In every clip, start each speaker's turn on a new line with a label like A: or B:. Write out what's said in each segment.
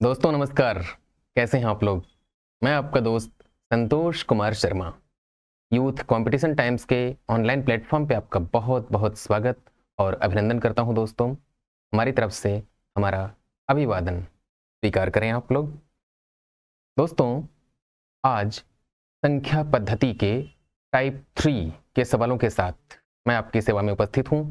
A: दोस्तों नमस्कार। कैसे हैं आप लोग। मैं आपका दोस्त Santosh Kumar Sharma. Youth competition times के ऑनलाइन प्लेटफॉर्म पे आपका बहुत बहुत स्वागत और अभिनंदन करता हूं। दोस्तों हमारी तरफ से हमारा अभिवादन स्वीकार करें आप लोग। दोस्तों आज संख्या पद्धति के टाइप 3 के सवालों के साथ मैं आपकी सेवा में उपस्थित हूं।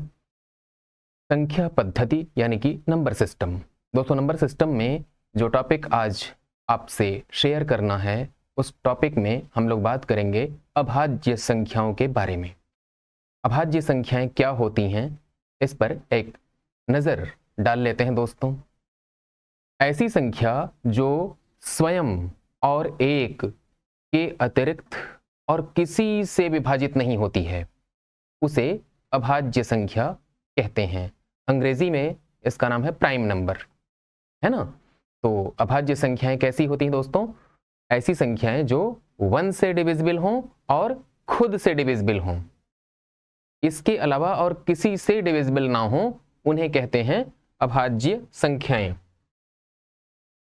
A: संख्या पद्धति यानी कि नंबर सिस्टम। दोस्तों नंबर सिस्टम में जो टॉपिक आज आपसे शेयर करना है उस टॉपिक में हम लोग बात करेंगे अभाज्य संख्याओं के बारे में। अभाज्य संख्याएं क्या होती हैं इस पर एक नज़र डाल लेते हैं। दोस्तों ऐसी संख्या जो स्वयं और एक के अतिरिक्त और किसी से विभाजित नहीं होती है उसे अभाज्य संख्या कहते हैं। अंग्रेजी में इसका नाम है प्राइम नंबर, है ना। तो अभाज्य संख्याएं कैसी होती हैं दोस्तों? ऐसी संख्याएं जो 1 से डिविजिबल हों और खुद से डिविजिबल हों, इसके अलावा और किसी से डिविजिबल ना हो, उन्हें कहते हैं अभाज्य संख्याएं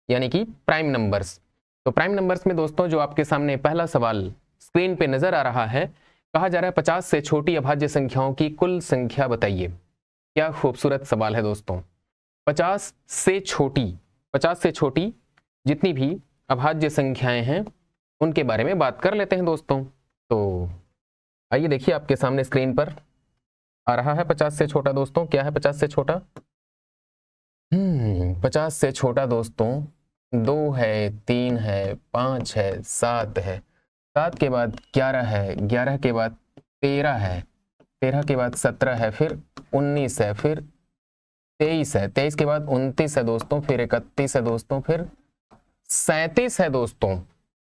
A: यानी कि प्राइम नंबर्स। तो प्राइम नंबर्स में दोस्तों जो आपके सामने पहला सवाल स्क्रीन पे नजर आ रहा है, कहा जा रहा है 50 से छोटी अभाज्य संख्याओं की कुल संख्या बताइए। क्या खूबसूरत सवाल है दोस्तों। 50 से छोटी जितनी भी अभाज्य संख्याएं हैं उनके बारे में बात कर लेते हैं दोस्तों। तो आइए देखिए आपके सामने स्क्रीन पर आ रहा है 50 से छोटा। दोस्तों क्या है 50 से छोटा? 50 से छोटा दोस्तों 2 है, 3 है, 5 है, 7 है, 7 के बाद 11 है, 11 के बाद 13 है, 13 के बाद 17 है, फिर 19 है, फिर 23 है, 23 के बाद 29 है दोस्तों, फिर 31 है दोस्तों, फिर 37 है दोस्तों,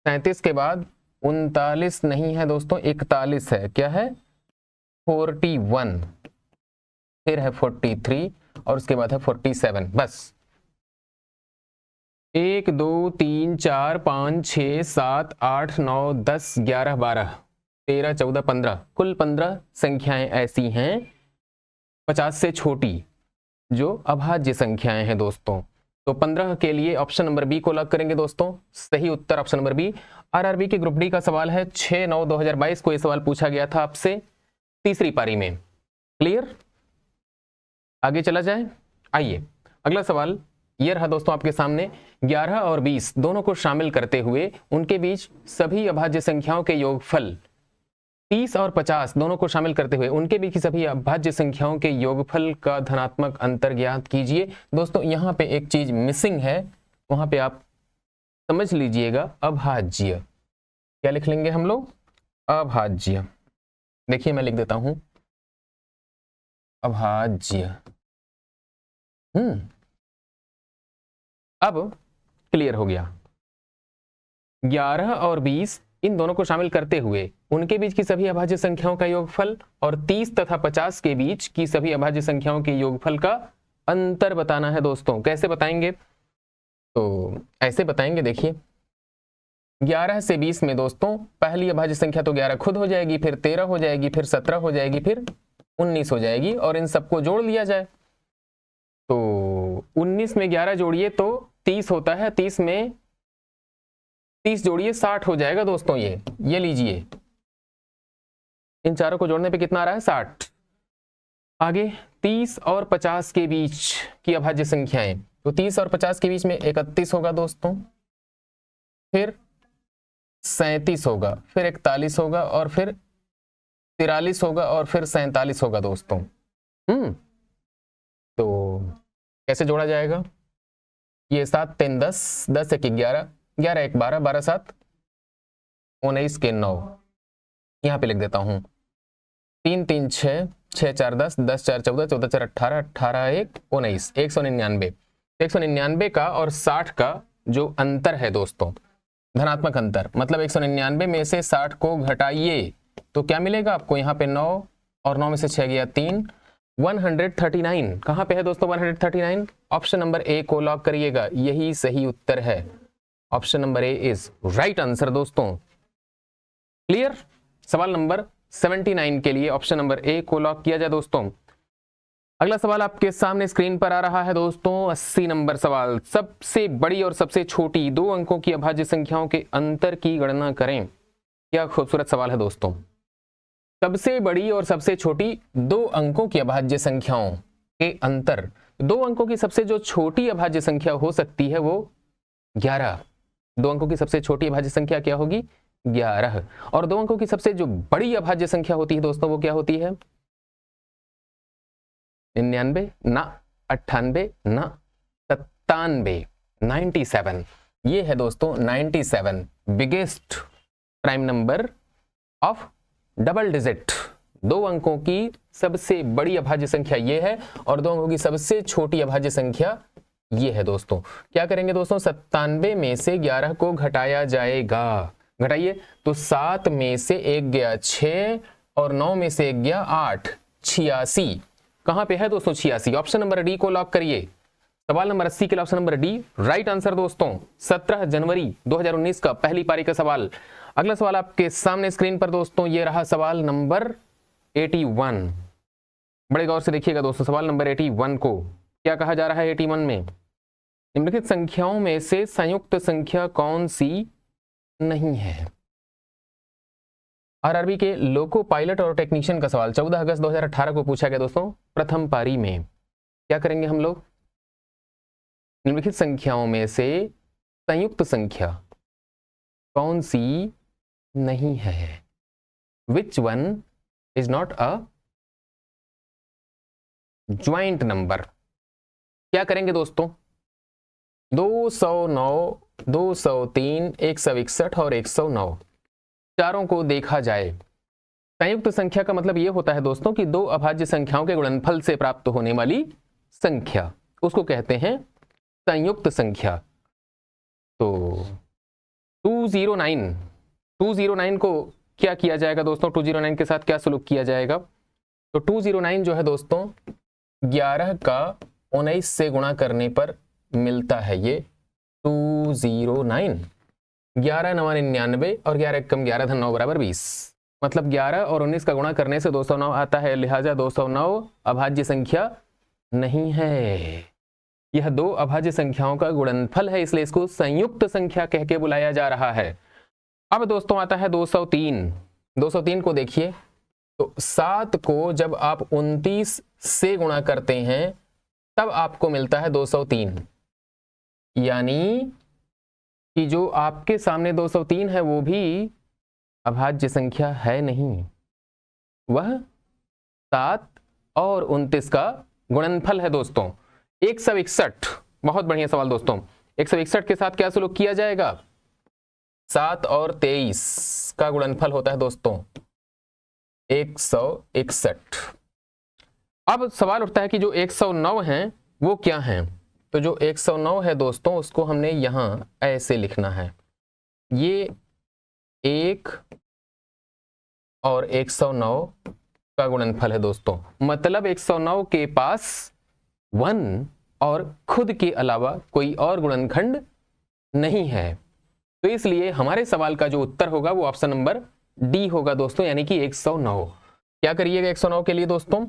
A: 37 के बाद 39 नहीं है दोस्तों, 41 है, क्या है 41, फिर है 43 और उसके बाद है 47। बस 1 2 3 4 5 6 7 8 9 10 11 12 13 14 15 कुल 15 संख्याएं ऐसी हैं 50 से छोटी जो अभाज्य संख्याएं हैं दोस्तों। तो 15 के लिए ऑप्शन नंबर बी को लॉक करेंगे दोस्तों। सही उत्तर ऑप्शन नंबर बी। आरआरबी के ग्रुप डी का सवाल है 6/9/2022 को यह सवाल पूछा गया था आपसे तीसरी पारी में। क्लियर? आगे चला जाए। आइए अगला सवाल यह रहा दोस्तों आपके सामने। 11 और 20 दोनों को शामिल करते हुए उनके बीच सभी अभाज्य संख्याओं के योगफल, 30 और 50 दोनों को शामिल करते हुए उनके बीच की सभी अभाज्य संख्याओं के योगफल का धनात्मक अंतर ज्ञात कीजिए। दोस्तों यहां पे एक चीज मिसिंग है, वहां पे आप समझ लीजिएगा। अभाज्य क्या लिख लेंगे हम लोग? अभाज्य। देखिए मैं लिख देता हूं अभाज्य। अब क्लियर हो गया। 11 और 20 इन दोनों को शामिल करते हुए उनके बीच की सभी अभाज्य संख्याओं का योगफल और 30 तथा 50 के बीच की सभी अभाज्य संख्याओं के योगफल का अंतर बताना है दोस्तों। कैसे बताएंगे? तो ऐसे बताएंगे, देखिए 11 से 20 में दोस्तों पहली अभाज्य संख्या तो 11 खुद हो जाएगी, फिर 13 हो जाएगी, फिर 17 हो जाएगी, फिर 19 हो जाएगी और इन सबको जोड़ लिया जाए तो 19 में 11 जोड़िए तो 30 होता है, 30 में 30 जोड़िए 60 हो जाएगा दोस्तों। ये लीजिए, इन चारों को जोड़ने पे कितना आ रहा है? 60। आगे 30 और 50 के बीच की अभाज्य संख्याएं, तो 30 और 50 के बीच में 31 होगा दोस्तों, फिर 37 होगा, फिर 41 होगा और फिर 43 होगा और फिर 47 होगा दोस्तों। तो कैसे जोड़ा जाएगा? ये 7 3 10, 10 1 11, 11 1 12, 12 7 19 के 9, यहां पे लिख देता हूं 3 3 6, 6 4 10, 10 4 14, 14 4 18, 18 1 19, 199। 199 का और 60 का जो अंतर है दोस्तों, धनात्मक अंतर, मतलब 199 में से 60 को घटाइए तो क्या मिलेगा आपको? यहाँ पे 9 और 9 में से 6 गया 3, 139। कहां पे है दोस्तों 139? ऑप्शन नंबर ए को लॉक करिएगा, यही सही उत्तर है। Option number A is right answer दोस्तों। क्लियर? सवाल नंबर 79 के लिए ऑप्शन नंबर ए को लॉक किया जाए दोस्तों। अगला सवाल आपके सामने स्क्रीन पर आ रहा है दोस्तों, 80 नंबर सवाल। सबसे बड़ी और सबसे छोटी दो अंकों की अभाज्य संख्याओं के अंतर की गणना करें। क्या खूबसूरत सवाल है दोस्तों। सबसे बड़ी और सबसे छोटी दो अंकों की अभाज्य संख्याओं के अंतर। दो अंकों की सबसे जो छोटी अभाज्य संख्या हो सकती है वो 11। दो अंकों की सबसे छोटी अभाज्य संख्या क्या होगी? 11। और दो अंकों की सबसे जो बड़ी अभाज्य संख्या होती है दोस्तों वो क्या होती है? 99 ना, 98 ना, 97, 97। ये है दोस्तों 97 biggest prime number of double digit. दो अंकों की सबसे बड़ी अभाज्य संख्या ये है और दो अंकों की सबसे छोटी अभाज्य संख्या ये है दोस्तों। क्या करेंगे दोस्तों? 97 में से 11 को घटाया जाएगा। घटाइए तो 7 में से 1 गया 6 और 9 में से 1 गया 8, 86। कहां पे है दोस्तों? 86। ऑप्शन नंबर डी को लॉक करिए। सवाल नंबर 80 के लिए option number D right answer दोस्तों। 17 जनवरी 2019 का पहली पारी का सवाल। अगला सवाल आपके सामने स्क्रीन पर दोस्तों, ये रहा सवाल नंबर 81। बड़े गौर से देखिएगा दोस्तों, सवाल नंबर 81 को क्या कहा जा रहा है? 81 में निम्नलिखित संख्याओं में से संयुक्त संख्या कौन सी नहीं है? आरआरबी के लोको पायलट और टेक्नीशियन का सवाल 14 अगस्त 2018 को पूछा गया दोस्तों, प्रथम पारी में। क्या करेंगे हम लोग? निम्नलिखित संख्याओं में से संयुक्त संख्या कौन सी नहीं है? Which one is not a joint number? क्या करेंगे दोस्तों? 209, 203, 161 और 109 चारों को देखा जाए। संयुक्त संख्या का मतलब यह होता है दोस्तों कि दो अभाज्य संख्याओं के गुणनफल से प्राप्त होने वाली संख्या, उसको कहते हैं संयुक्त संख्या। तो 209 को क्या किया जाएगा दोस्तों? 209 के साथ क्या सलूक किया जाएगा? तो 209 जो है दोस्तों 11 का 19 से गुणा करने पर मिलता है ये 209। 11 9 99 और 11 कम 11 धन 9 बराबर 20। मतलब 11 और 19 का गुणा करने से 209 आता है, लिहाजा 209 अभाज्य संख्या नहीं है। यह दो अभाज्य संख्याओं का गुणनफल है, इसलिए इसको संयुक्त संख्या कह के बुलाया जा रहा है। अब दोस्तों आता है 203। 203 को देखिए तो 7 को जब आप 29 से गुणा करते हैं तब आपको मिलता है 203। यानी कि जो आपके सामने 203 है वो भी अभाज्य संख्या है नहीं, वह 7 और 29 का गुणनफल है दोस्तों। 161, बहुत बढ़िया सवाल दोस्तों। 161 के साथ क्या सलूक किया जाएगा? 7 और 23 का गुणनफल होता है दोस्तों 161। अब सवाल उठता है कि जो 109 हैं वो क्या हैं? तो जो 109 है दोस्तों उसको हमने यहां ऐसे लिखना है, ये 1 और 109 का गुणनफल है दोस्तों। मतलब 109 के पास 1 और खुद के अलावा कोई और गुणनखंड नहीं है। तो इसलिए हमारे सवाल का जो उत्तर होगा वो ऑप्शन नंबर डी होगा दोस्तों, यानी कि 109। क्या करिएगा 109 के लिए दोस्तों?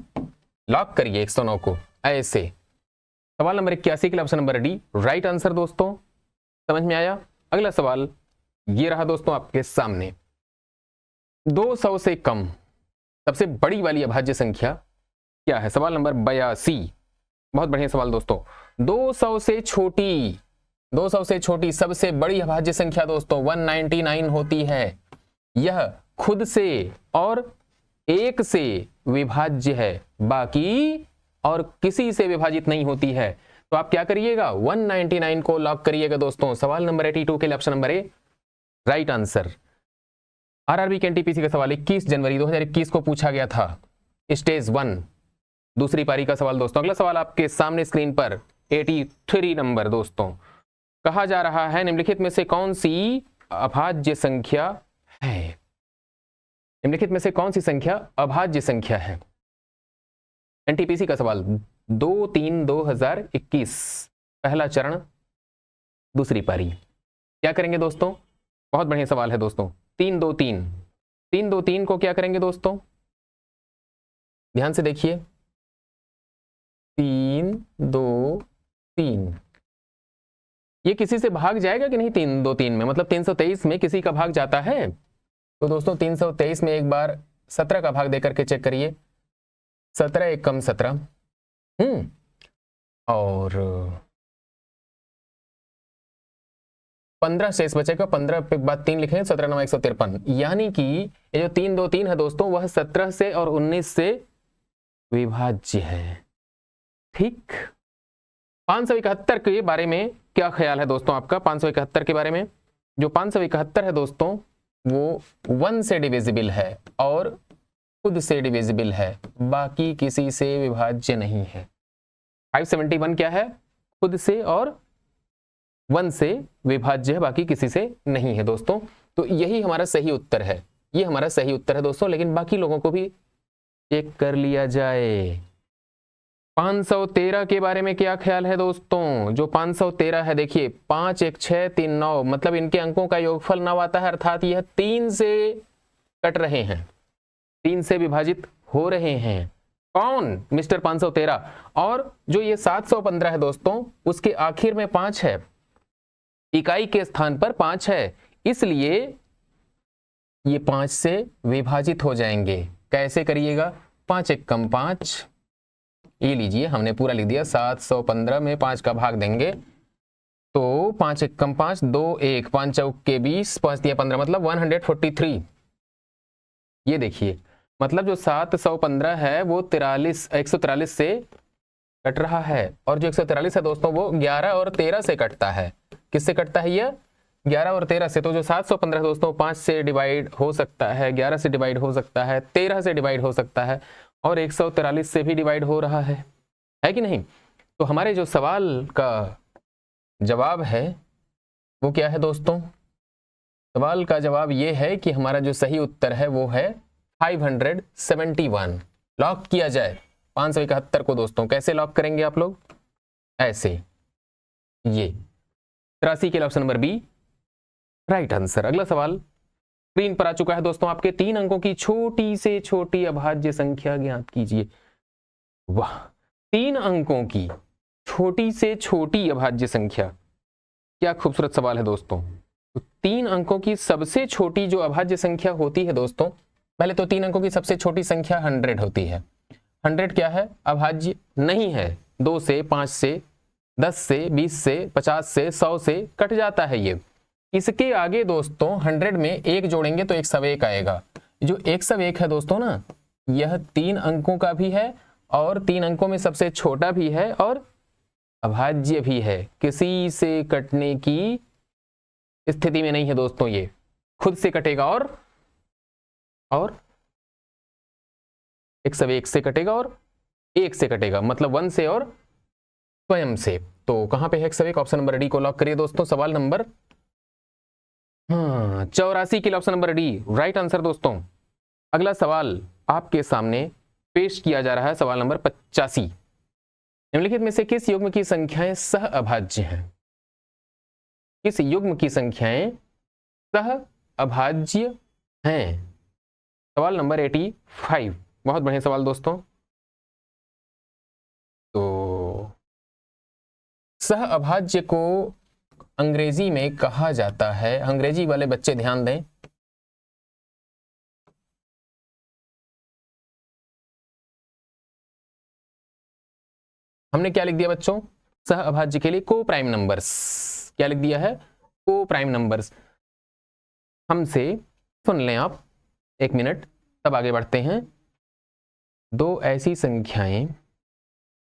A: लॉक करिए 109 को ऐसे। सवाल नंबर 81 के लिए option number D right answer दोस्तों। समझ में आया? अगला सवाल ये रहा दोस्तों आपके सामने। 200 से कम सबसे बड़ी वाली अभाज्य संख्या क्या है? सवाल नंबर 82। बहुत बढ़िया सवाल दोस्तों। 200 से छोटी सबसे बड़ी अभाज्य संख्या दोस्तों 199 होती है। यह खुद से और 1 से विभाज्य है, बाकी और किसी से विभाजित नहीं होती है। तो आप क्या करिएगा? 199 को लॉक करिएगा दोस्तों। सवाल नंबर 82 के लिए option number A right answer. RRB के एनटीपीसी का सवाल 21 जनवरी 2021 को पूछा गया था, स्टेज 1 दूसरी पारी का सवाल दोस्तों। अगला सवाल आपके सामने स्क्रीन पर 83 नंबर दोस्तों। कहा जा रहा है निम्नलिखित में से कौन सी अभाज्य संख्या है? निम्नलिखित में से कौन सी संख्या अभाज्य संख्या है? एनटीपीसी का सवाल 2/3/2021 पहला चरण दूसरी पारी। क्या करेंगे दोस्तों? बहुत बढ़िया सवाल है दोस्तों। 3-2-3 को क्या करेंगे दोस्तों? ध्यान से देखिए। 3 2 3, ये किसी से भाग जाएगा कि नहीं? 3 2 3 में, मतलब 323 में किसी का भाग जाता है? तो दोस्तों 323 में एक बार 17 का भाग देकर के चेक करिए। 17 एक कम 17, और 15 शेष बचेगा। 15 पे बाद 3 लिखेंगे, 17 9 153, यानी कि ये जो 3 2 3 है दोस्तों, वह 17 से और 19 से विभाज्य है। ठीक, 571 के बारे में क्या ख्याल है दोस्तों आपका? 571 के बारे में, जो 571 है दोस्तों वो 1 से डिविजिबल है और खुद से डिविजिबल है, बाकी किसी से विभाज्य नहीं है। 571 क्या है? खुद से और 1 से विभाज्य है, बाकी किसी से नहीं है दोस्तों। तो यही हमारा सही उत्तर है, ये हमारा सही उत्तर है दोस्तों। लेकिन बाकी लोगों को भी चेक कर लिया जाए। 513 के बारे में क्या ख्याल है दोस्तों? जो 513 है, देखिए 5 1 6 3 9, मतलब इनके अंकों का योगफल 9 आता है, अर्थात यह 3 से कट रहे हैं, 3 से विभाजित हो रहे हैं। कौन? मिस्टर 513। और जो ये 715 है दोस्तों, उसके आखिर में 5 है, इकाई के स्थान पर 5 है, इसलिए ये 5 से विभाजित हो जाएंगे। कैसे करिएगा? 5 1 कम 5, ये लीजिए हमने पूरा लिख दिया। 715 में 5 का भाग देंगे तो 5 1 कम 5, 2 1, 5 चौक के 20, 5 दिया 15, मतलब 143। ये देखिए, मतलब जो 715 है वो 143 से कट रहा है, और जो 143 है दोस्तों वो 11 और 13 से कटता है। किससे कटता है? ये 11 और 13 से। तो जो 715 दोस्तों 5 से डिवाइड हो सकता है, 11 से डिवाइड हो सकता है, 13 से डिवाइड हो सकता है, और 143 से भी डिवाइड हो रहा है कि नहीं? तो हमारे जो सवाल का जवाब है वो क्या है दोस्तों? सवाल का जवाब ये है कि हमारा जो सही उत्तर है वो है 571। लॉक किया जाए 571 को दोस्तों। कैसे लॉक करेंगे आप लोग? ऐसे, ये 83 के option number B right answer. अगला सवाल स्क्रीन पर आ चुका है दोस्तों आपके। 3 अंकों की छोटी से छोटी अभाज्य संख्या ज्ञात कीजिए। वाह, 3 अंकों की छोटी से छोटी अभाज्य संख्या, क्या खूबसूरत सवाल है दोस्तों। तो 3 अंकों की सबसे छोटी जो अभाज्य संख्या होती है दोस्तों, पहले तो 3 अंकों की सबसे छोटी संख्या 100 होती है। 100 क्या है? अभाज्य नहीं है। 2 से, 5 से, 10 से, 20 से, 50 से, 100 से कट जाता है ये। इसके आगे दोस्तों 100 में 1 जोड़ेंगे तो 101 आएगा। जो 101 है दोस्तों ना, यह 3 अंकों का भी है और 3 अंकों में सबसे छोटा भी है और अभाज्य भी है। किसी से कटने की स्थिति में नहीं है दोस्तों, ये खुद से कटेगा और 101 से कटेगा और 1 से कटेगा, मतलब 1 से और स्वयं से। तो कहां पे है 101? ऑप्शन नंबर डी को लॉक करिए दोस्तों। सवाल नंबर 84 के लिए option number D right answer दोस्तों। अगला सवाल आपके सामने पेश किया जा रहा है, सवाल नंबर 85। निम्नलिखित में से किस युग्म की संख्याएं सह अभाज्य हैं? किस युग्म की संख्याएं सह अभाज्य हैं? सवाल नंबर 85। बहुत बढ़िया सवाल दोस्तों। तो सह अभाज्य को अंग्रेजी में कहा जाता है, अंग्रेजी वाले बच्चे ध्यान दें, हमने क्या लिख दिया बच्चों? सह अभाज्य के लिए को प्राइम नंबर्स। क्या लिख दिया है? को प्राइम नंबर्स। हमसे सुन लें आप 1 मिनट, तब आगे बढ़ते हैं। 2 ऐसी संख्याएं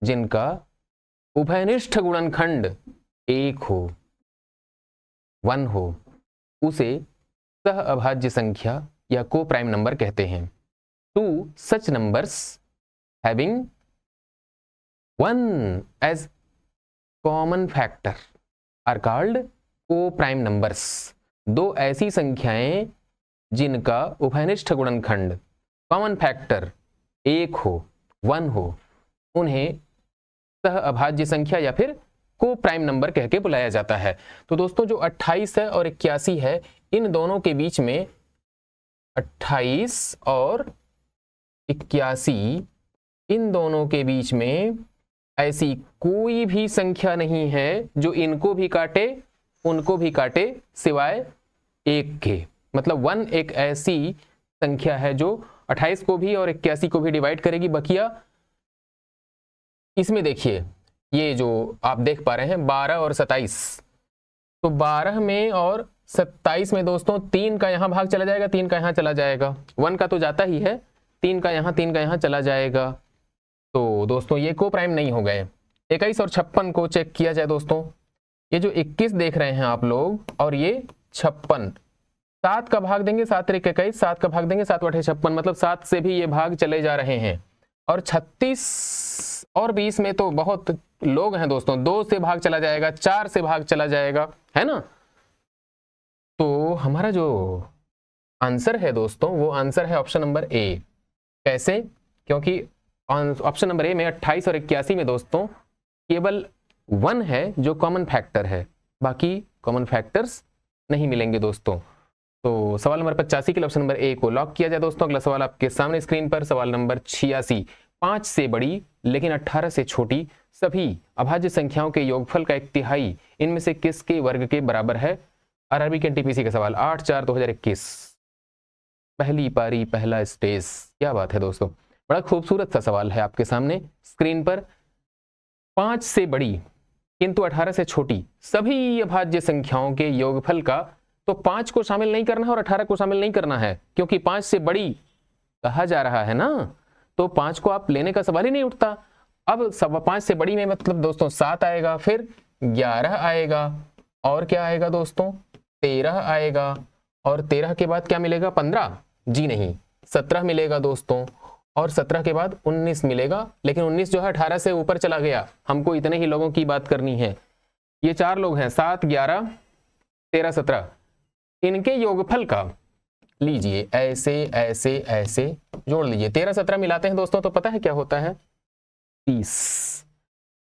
A: जिनका उभयनिष्ठ गुणनखंड 1 हो, 1 हो, उसे सह अभाज्य संख्या या को प्राइम नंबर कहते हैं। 2 such numbers having 1 as common factor are called co-prime numbers। 2 ऐसी संख्याएं जिनका उभयनिष्ठ गुणनखंड कॉमन फैक्टर 1 हो, 1 हो, उन्हें सह अभाज्य संख्या या फिर को प्राइम नंबर कह के बुलाया जाता है। तो दोस्तों जो 28 है और 81 है, इन दोनों के बीच में 28 और 81, इन दोनों के बीच में ऐसी कोई भी संख्या नहीं है जो इनको भी काटे उनको भी काटे सिवाय एक के। मतलब 1 एक ऐसी संख्या है जो 28 को भी और 81 को भी डिवाइड करेगी। बकिया इसमें देखिए ये जो आप देख पा रहे हैं 12 और 27, तो 12 में और 27 में दोस्तों 3 का यहाँ भाग चला जाएगा, 3 का यहाँ चला जाएगा, 1 का तो जाता ही है, 3 का यहाँ चला जाएगा। तो दोस्तों ये को प्राइम नहीं हो गए। 21 और 56 को चेक किया जाए दोस्तों, ये जो 21 देख रहे हैं आप लोग और ये 56, 7 का भाग देंगे 7 3 21, 7 का भाग देंगे 7 8 56, मतलब 7 से भी ये भाग चले जा रहे हैं। और 36 और 20 में तो बहुत लोग हैं दोस्तों, 2 से भाग चला जाएगा, 4 से भाग चला जाएगा, है ना। तो हमारा जो आंसर है दोस्तों वो आंसर है ऑप्शन नंबर ए। कैसे? क्योंकि ऑप्शन नंबर ए में 28 और 81 में दोस्तों केवल 1 है जो कॉमन फैक्टर है, बाकी कॉमन फैक्टर्स नहीं मिलेंगे दोस्तों। तो सवाल नंबर 85 के लिए ऑप्शन नंबर ए को लॉक किया जाए दोस्तों। अगला सवाल आपके सामने स्क्रीन पर, सवाल नंबर 86। 5 से बड़ी लेकिन 18 से छोटी सभी अभाज्य संख्याओं के योगफल का 1/3 इनमें से किसके वर्ग के बराबर है? आरआरबी के एनटीपीसी का सवाल 8/4/2021, पहली पारी पहला स्टेज। क्या बात है दोस्तों, बड़ा खूबसूरत सा सवाल है आपके सामने स्क्रीन पर। 5 से बड़ी किंतु 18 से छोटी सभी अभाज्य संख्याओं के योगफल का, तो 5 को शामिल नहीं करना है और 18 को शामिल नहीं करना है, क्योंकि 5 से बड़ी कहा जा रहा है ना, तो 5 को आप लेने का सवाल ही नहीं उठता। अब 5 से बड़ी में मतलब दोस्तों 7 आएगा, फिर 11 आएगा, और क्या आएगा दोस्तों 13 आएगा, और 13 के बाद क्या मिलेगा 15? जी नहीं, 17 मिलेगा दोस्तों, और 17 के बाद 19 मिलेगा। लेकिन 19 जो है 18 से ऊपर चला गया, हमको इतने ही लोगों की बात करनी है। ये 4 लोग हैं, 7 11 13 17, इनके योगफल का लीजिए ऐसे ऐसे ऐसे जोड़ लीजिए। 13 17 मिलाते हैं दोस्तों तो पता है क्या होता है 30,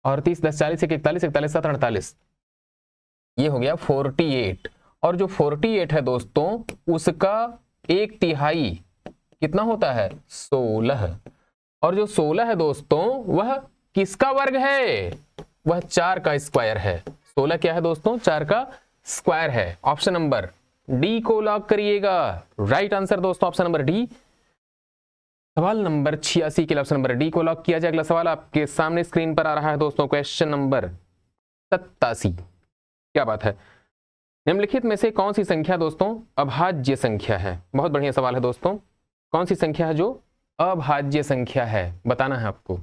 A: और 30 10 40 41 41 7 48, ये हो गया 48। और जो 48 है दोस्तों उसका 1/3 कितना होता है 16, और जो 16 है दोस्तों वह किसका वर्ग है? वह 4 का स्क्वायर है। 16 क्या है दोस्तों 4 का स्क्वायर है। ऑप्शन नंबर डी को लॉक करिएगा। राइट आंसर दोस्तों ऑप्शन नंबर डी। सवाल नंबर 86 के लिए ऑप्शन नंबर डी को लॉक किया जाए। अगला सवाल आपके सामने स्क्रीन पर आ रहा है दोस्तों, क्वेश्चन नंबर 87। क्या बात है, निम्नलिखित में से कौन सी संख्या दोस्तों अभाज्य संख्या है? बहुत बढ़िया सवाल है दोस्तों। कौन सी संख्या है जो अभाज्य संख्या है, बताना है आपको।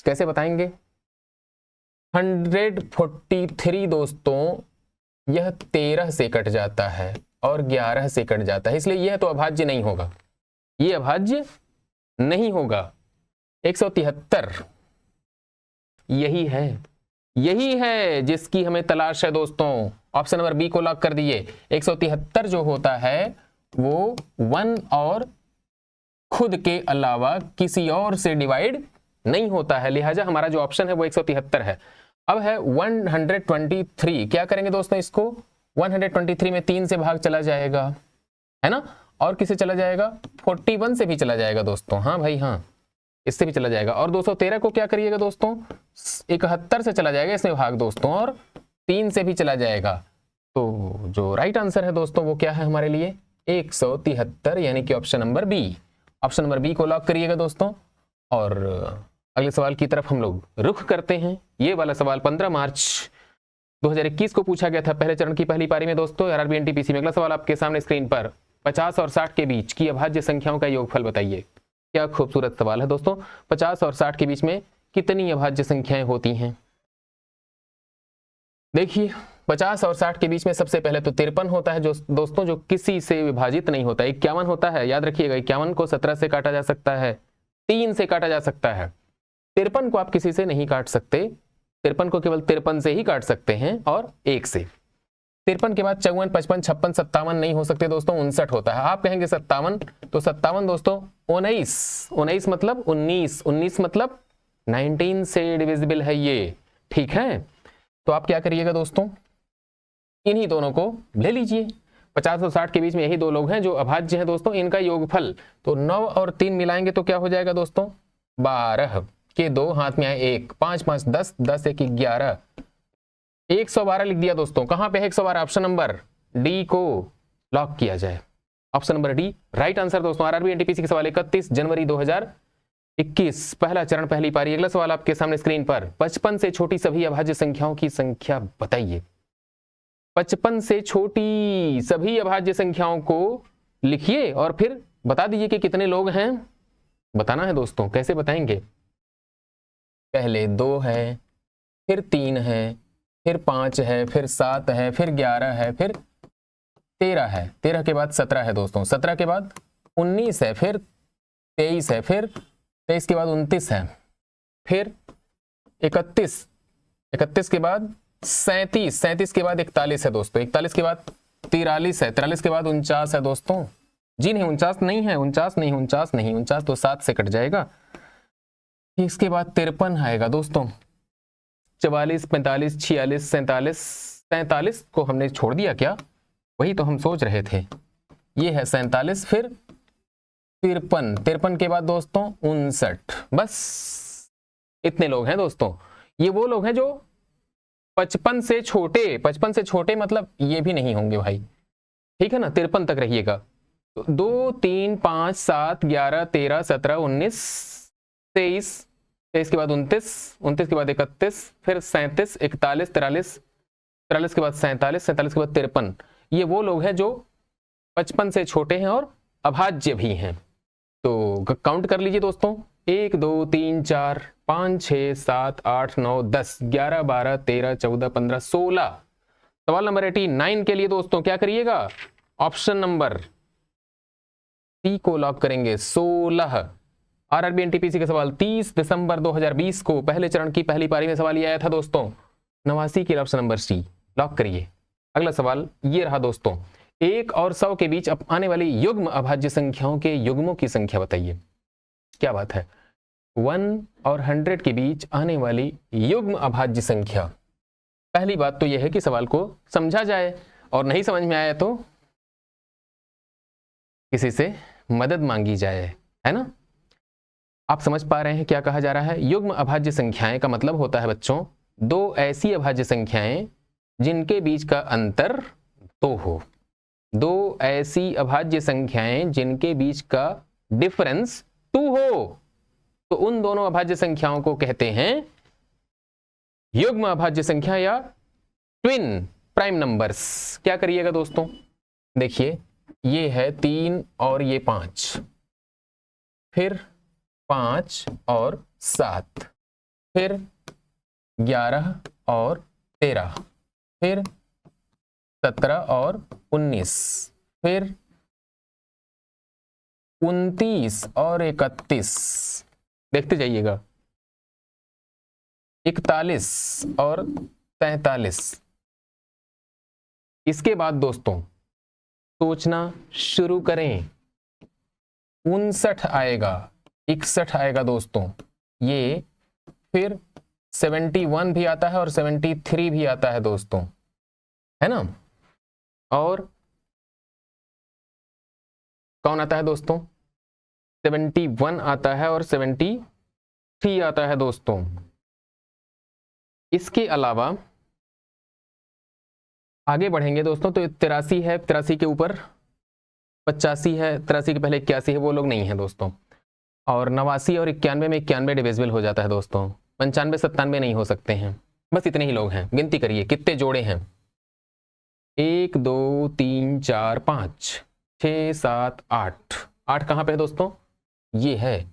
A: कैसे बताएंगे? 143 दोस्तों यह 13 से कट जाता है और 11 से कट जाता है, इसलिए यह तो अभाज्य नहीं होगा, ये अभाज्य नहीं होगा। 173 यही है जिसकी हमें तलाश है दोस्तों। ऑप्शन नंबर बी को लॉक कर दिए। 173 जो होता है वो 1 और खुद के अलावा किसी और से डिवाइड नहीं होता है, लिहाजा हमारा जो ऑप्शन है वो 173 है। अब है 123, क्या करेंगे दोस्तों इसको? 123 में 3 से भाग चला जाएगा, है ना, और किसे चला जाएगा 41 से भी चला जाएगा दोस्तों। हाँ भाई हाँ, इससे भी चला जाएगा। और 213 को क्या करिएगा दोस्तों 71 से चला जाएगा इसमें भाग दोस्तों, और 3 से भी चला जाएगा। तो जो राइट आंसर है दोस्तों वो क्या है हमारे लिए 173, यानी कि option number B. Option number B को लॉक करिएगा दोस्तों। और अगले सवाल की तरफ हम लोग रुख करते हैं। ये वाला सवाल 15 मार्च 2021 को पूछा गया था पहले चरण की पहली पारी में दोस्तों आरआरबी एनटीपीसी में। अगला सवाल आपके सामने स्क्रीन पर, 50 और 60 के बीच की अभाज्य संख्याओं का योगफल बताइए। क्या खूबसूरत सवाल है दोस्तों। 50 और 60 के बीच में कितनी अभाज्य संख्याएं होती हैं? देखिए 50 और 60 के बीच में सबसे पहले तो 53 होता है जो दोस्तों जो किसी से विभाजित नहीं होता। 51 होता है, याद रखिएगा 51 को 17 से काटा जा सकता है, 3 से काटा जा सकता है। 53 को आप किसी से नहीं काट सकते, 53 को केवल 53 से ही काट सकते हैं और 1 से। 53 के बाद 54 55 56 57 नहीं हो सकते दोस्तों, 59 होता है। आप कहेंगे 57, तो 57 दोस्तों 19 मतलब 19 मतलब 19 से डिविजिबल है ये, ठीक है। तो आप क्या करिएगा दोस्तों इन्हीं दोनों को ले लीजिए। 50 और 60 के बीच में यही दो लोग हैं जो अभाज्य हैं दोस्तों, इनका योगफल तो 9 और 3 मिलाएंगे तो क्या हो जाएगा दोस्तों 12, के 2, हाथ में आए 1, 5 5 10, 10 1 11, 112 लिख दिया दोस्तों। कहां पे है 112? ऑप्शन नंबर डी को लॉक किया जाए। Option number D right answer दोस्तों। आरआरबी एनटीपीसी के सवाल 31 जनवरी 2021, पहला चरण, पहली पारी। अगला सवाल आपके सामने स्क्रीन पर, 55 से छोटी सभी अभाज्य संख्याओं की संख्या बताइए। 55 से छोटी सभी अभाज्य संख्याओं को लिखिए और फिर बता दीजिए कि कितने लोग हैं। बताना है दोस्तों। कैसे बताएंगे? पहले 2 है, फिर 3 है, फिर 5 है, फिर 7 है, फिर 11 है, फिर 13 है, 13 के बाद 17 है दोस्तों, 17 के बाद 19 है, फिर 23 है, फिर 23 के बाद 29 है, फिर 31, 31 के बाद 37, 37 के बाद 41 है दोस्तों, 41 के बाद 43 है, 43 के बाद 49 है दोस्तों। जी नहीं, 49 नहीं है, 49 नहीं, 49 नहीं, 49 तो 7 से कट जाएगा। इसके बाद 53 आएगा दोस्तों, 44, 45, 46, 47, 47 को हमने छोड़ दिया क्या? वही तो हम सोच रहे थे। ये है 47, फिर 53, 53 के बाद दोस्तों 59। बस इतने लोग हैं दोस्तों। ये वो लोग हैं जो 55 से छोटे, 55 से छोटे मतलब ये भी नहीं होंगे भाई, ठीक है ना। 53 तक रहिएगा। तो 2, 3, 5, 7, 11, 13, 17, 19, 23, 23 के बाद 29, 29 के बाद 31, फिर 37, 41, 43, 43 के बाद 47, 47 के बाद 53। ये वो लोग हैं जो 55 से छोटे हैं और अभाज्य भी हैं। तो काउंट कर लीजिए दोस्तों, 1 2 3 4 5 6 7 8 9 10 11 12 13 14 15 16। सवाल नंबर 89 के लिए दोस्तों क्या करिएगा? ऑप्शन नंबर सी को लॉक करेंगे, 16। आरआरबी एनटीपीसी का सवाल 30 दिसंबर 2020 को पहले चरण की पहली पारी में सवाल ये आया था दोस्तों, 89 के लिए ऑप्शन नंबर सी लॉक करिए। अगला सवाल ये रहा दोस्तों, 1 और 100 के बीच आने वाली युग्म अभाज्य संख्याओं के युग्मों की संख्या बताइए। क्या बात है, 1 और 100 के बीच आने वाली युग्म अभाज्य संख्या। पहली बात तो यह है कि सवाल को समझा जाए, और नहीं समझ में आया तो किसी से मदद मांगी जाए, है ना। आप समझ पा रहे हैं क्या कहा जा रहा है? युग्म अभाज्य संख्याएं का मतलब होता है बच्चों, 2 ऐसी अभाज्य संख्याएं जिनके बीच का अंतर 2 हो। 2 ऐसी अभाज्य संख्याएं जिनके बीच का डिफरेंस 2 हो, तो उन दोनों अभाज्य संख्याओं को कहते हैं युग्म अभाज्य संख्या या ट्विन प्राइम नंबर्स। क्या करिएगा दोस्तों, देखिए ये है 3 और ये 5, फिर 5 और 7, फिर 11 और 13, फिर 17 और 19, फिर 29 और 31, देखते जाइएगा, 41 और 43। इसके बाद दोस्तों सोचना शुरू करें, 59 आएगा, 61 आएगा दोस्तों, ये फिर 71 भी आता है और 73 भी आता है दोस्तों, है ना। और कौन आता है दोस्तों? 71 आता है और 73 आता है दोस्तों। इसके अलावा आगे बढ़ेंगे दोस्तों तो 83 है, 83 के ऊपर 85 है, 83 के पहले 81 है, वो लोग नहीं है दोस्तों। और 89 और 91 में 91 डिविजिबल हो जाता है दोस्तों, 95 97 नहीं हो सकते हैं। बस इतने ही लोग हैं। गिनती करिए कितने जोड़े हैं, 1 2 3 4 5 6 7 8। 8 कहाँ पे है दोस्तों? ये है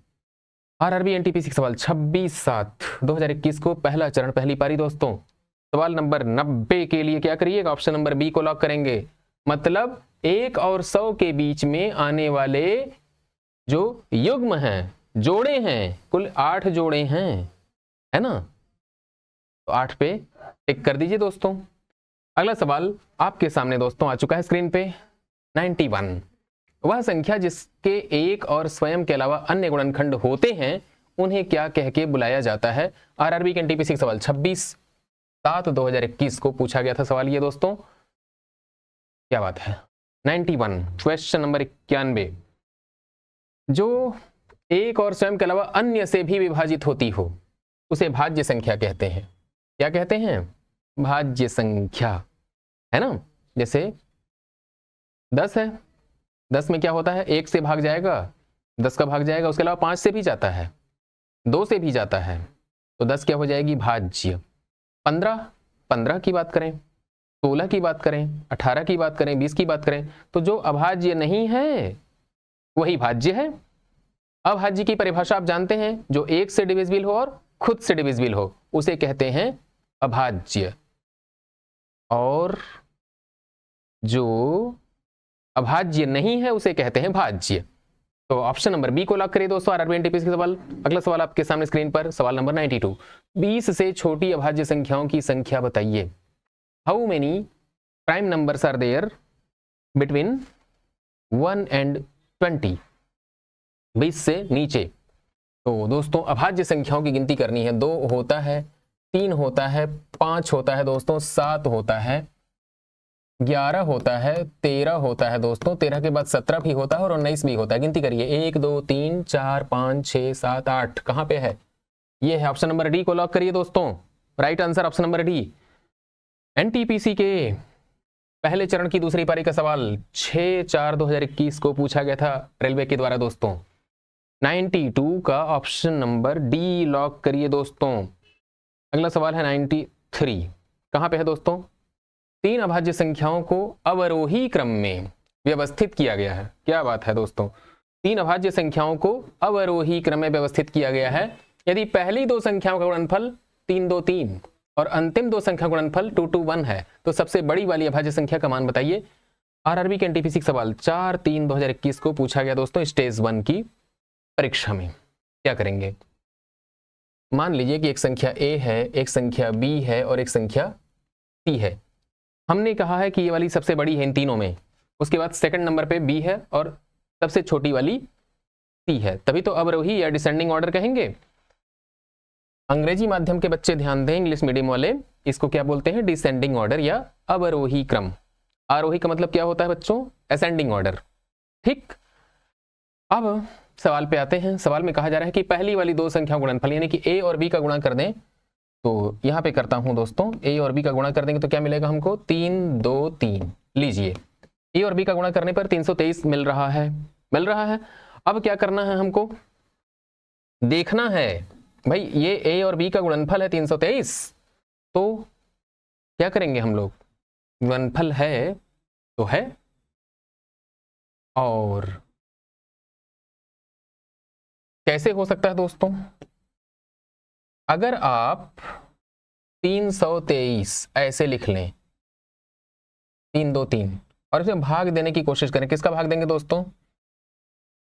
A: आरआरबी एनटीपीसी का सवाल 26/7/2021 को पहला चरण पहली पारी दोस्तों। सवाल नंबर 90 के लिए क्या करिएगा? ऑप्शन नंबर बी को लॉक करेंगे। मतलब 1 और 100 के बीच में आने वाले जो युग्म हैं, जोड़े हैं, कुल 8 जोड़े हैं, है ना। तो 8 पे टिक कर दीजिए दोस्तों। अगला सवाल आपके सामने दोस्तों आ चुका है स्क्रीन पे, 91। वह संख्या जिसके एक और स्वयं के अलावा अन्य गुणनखंड होते हैं उन्हें क्या कह के बुलाया जाता है? आरआरबी के एनटीपीसी का सवाल 26/7/2021 को पूछा गया था सवाल ये दोस्तों। क्या बात है, 91 क्वेश्चन नंबर 91। जो एक और स्वयं के अलावा अन्य से भी विभाजित होती हो उसे भाज्य संख्या कहते हैं। क्या कहते हैं? भाज्य संख्या, है ना। जैसे 10 है, 10 में क्या होता है, 1 से भाग जाएगा, 10 का भाग जाएगा, उसके अलावा 5 से भी जाता है, 2 से भी जाता है, तो 10 क्या हो जाएगी? भाज्य। 15 की बात करें, 16 की बात करें, 18 की बात करें, 20 की बात करें, तो जो अभाज्य नहीं है वही भाज्य है। अभाज्य की परिभाषा आप जानते हैं, जो 1 से डिविजिबल हो और खुद से डिविजिबल हो उसे कहते हैं अभाज्य। और जो अभाज्य नहीं है उसे कहते हैं भाज्य। तो ऑप्शन नंबर बी को लॉक करिए दोस्तों। आरआरबी एनटीपीसी सवाल। अगला सवाल आपके सामने स्क्रीन पर, सवाल नंबर 92। 20 से छोटी अभाज्य संख्याओं की संख्या बताइए। How many prime numbers are there between 1 and 20? 20 से नीचे। तो दोस्तों अभाज्य संख्याओं की गिनती करनी है। 2 होता है, 3 होता है, 5 होता है दोस्तों, 7 होता है, 11 होता है, 13 होता है दोस्तों, 13 के बाद 17 भी होता है और 19 भी होता है। गिनती करिए, 1 2 3 4 5 6 7 8। कहाँ पे है? ये है ऑप्शन नंबर डी को लॉक करिए दोस्तों। Right answer option number D. NTPC के पहले चरण की दूसरी पारी का सवाल 6/4/2021 को पूछा गया था रेलवे के द्वारा दोस्तों। 92 का ऑप्शन नंबर डी लॉक करिए दोस्तों। अगला सवाल है 93। कहां पे है दोस्तों? 3 अभाज्य संख्याओं को अवरोही क्रम में व्यवस्थित किया गया है। क्या बात है दोस्तों, 3 अभाज्य संख्याओं को अवरोही क्रम में व्यवस्थित किया गया है। यदि पहली 2 संख्याओं का गुणनफल 3 2 3 और अंतिम 2 संख्या गुणनफल 2 2 1 है तो सबसे बड़ी वाली अभाज्य संख्या का मान बताइए। आरआरबी के एनटीपीसी सवाल 4/3/2021 को पूछा गया दोस्तों स्टेज 1 की परीक्षा में। क्या करेंगे? मान लीजिए कि एक संख्या ए है, एक संख्या बी है और एक संख्या सी है। हमने कहा है कि ये वाली सबसे बड़ी है इन तीनों में, उसके बाद सेकंड नंबर पे बी है और सबसे छोटी वाली सी है, तभी तो अवरोही या डिसेंडिंग ऑर्डर कहेंगे। अंग्रेजी माध्यम के बच्चे ध्यान दें, इंग्लिश मीडियम वाले इसको क्या बोलते हैं? डिसेंडिंग ऑर्डर या अवरोही क्रम। आरोही का मतलब क्या होता है बच्चों? Ascending order. ठीक, अब सवाल पे आते हैं। सवाल में कहा जा रहा है कि पहली वाली 2 संख्या गुणनफल यानी कि ए और बी का गुणा कर दें। तो यहां पे करता हूं दोस्तों, ए और बी का गुणा कर देंगे तो क्या मिलेगा हमको? 3 2 3। लीजिए, ए और बी का गुणा करने पर 323 मिल रहा है, मिल रहा है। अब क्या करना है हमको? देखना है भाई ये ए और बी का गुणनफल है 323, तो क्या करेंगे हम लोग? गुणनफल है तो है, और कैसे हो सकता है दोस्तों? अगर आप 323 ऐसे लिख लें, 3 2 3, और इसे भाग देने की कोशिश करें। किसका भाग देंगे दोस्तों?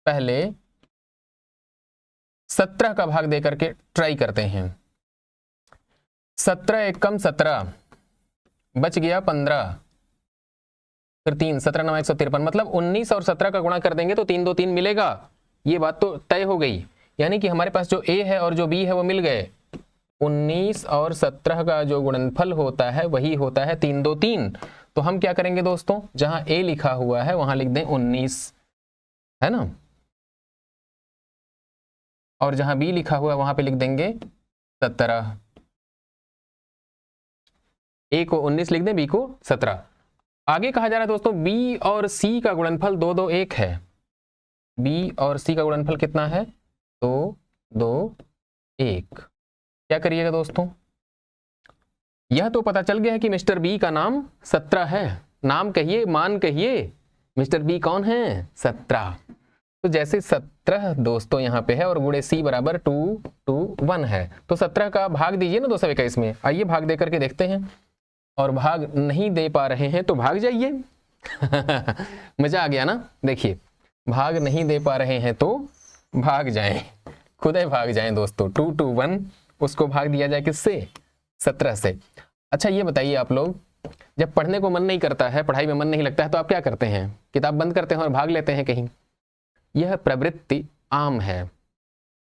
A: पहले 17 का भाग दे करके ट्राई करते हैं। 17 एक कम 17, बच गया 15, फिर 3 17 9 153, मतलब 19 और 17 का गुणा कर देंगे तो 3 2 3 मिलेगा। ये बात तो तय हो गई, यानी कि हमारे पास जो ए है और जो बी है वो मिल गए। 19 और 17 का जो गुणनफल होता है वही होता है 3 2 3। तो हम क्या करेंगे दोस्तों? जहां ए लिखा हुआ है वहां लिख दें 19, है ना, और जहां बी लिखा हुआ है वहां पे लिख देंगे 17। ए को 19 लिख दें, बी को 17। आगे कहा जा रहा है दोस्तों बी और सी का गुणनफल 2 2 1 है। बी और सी का गुणनफल कितना है? 2 2 1। क्या करिएगा दोस्तों? यह तो पता चल गया है कि मिस्टर बी का नाम 17 है। नाम कहिए, मान कहिए, मिस्टर बी कौन है? 17। तो जैसे 17 दोस्तों यहाँ पे है और गुणे सी बराबर 2 2 1 है, तो 17 का भाग दीजिए ना 221 में। आइए भाग दे करके देखते हैं, और भाग नहीं दे पा रहे हैं तो भाग जाइए। मजा आ गया ना? देखिए, भाग नहीं दे पा रहे हैं तो भाग जाएं, खुद ही भाग जाएं दोस्तों। 2 2 1 उसको भाग दिया जाए किससे? 17 से। अच्छा ये बताइए आप लोग, जब पढ़ने को मन नहीं करता है, पढ़ाई में मन नहीं लगता है, तो आप क्या करते हैं? किताब बंद करते हैं और भाग लेते हैं कहीं। यह प्रवृत्ति आम है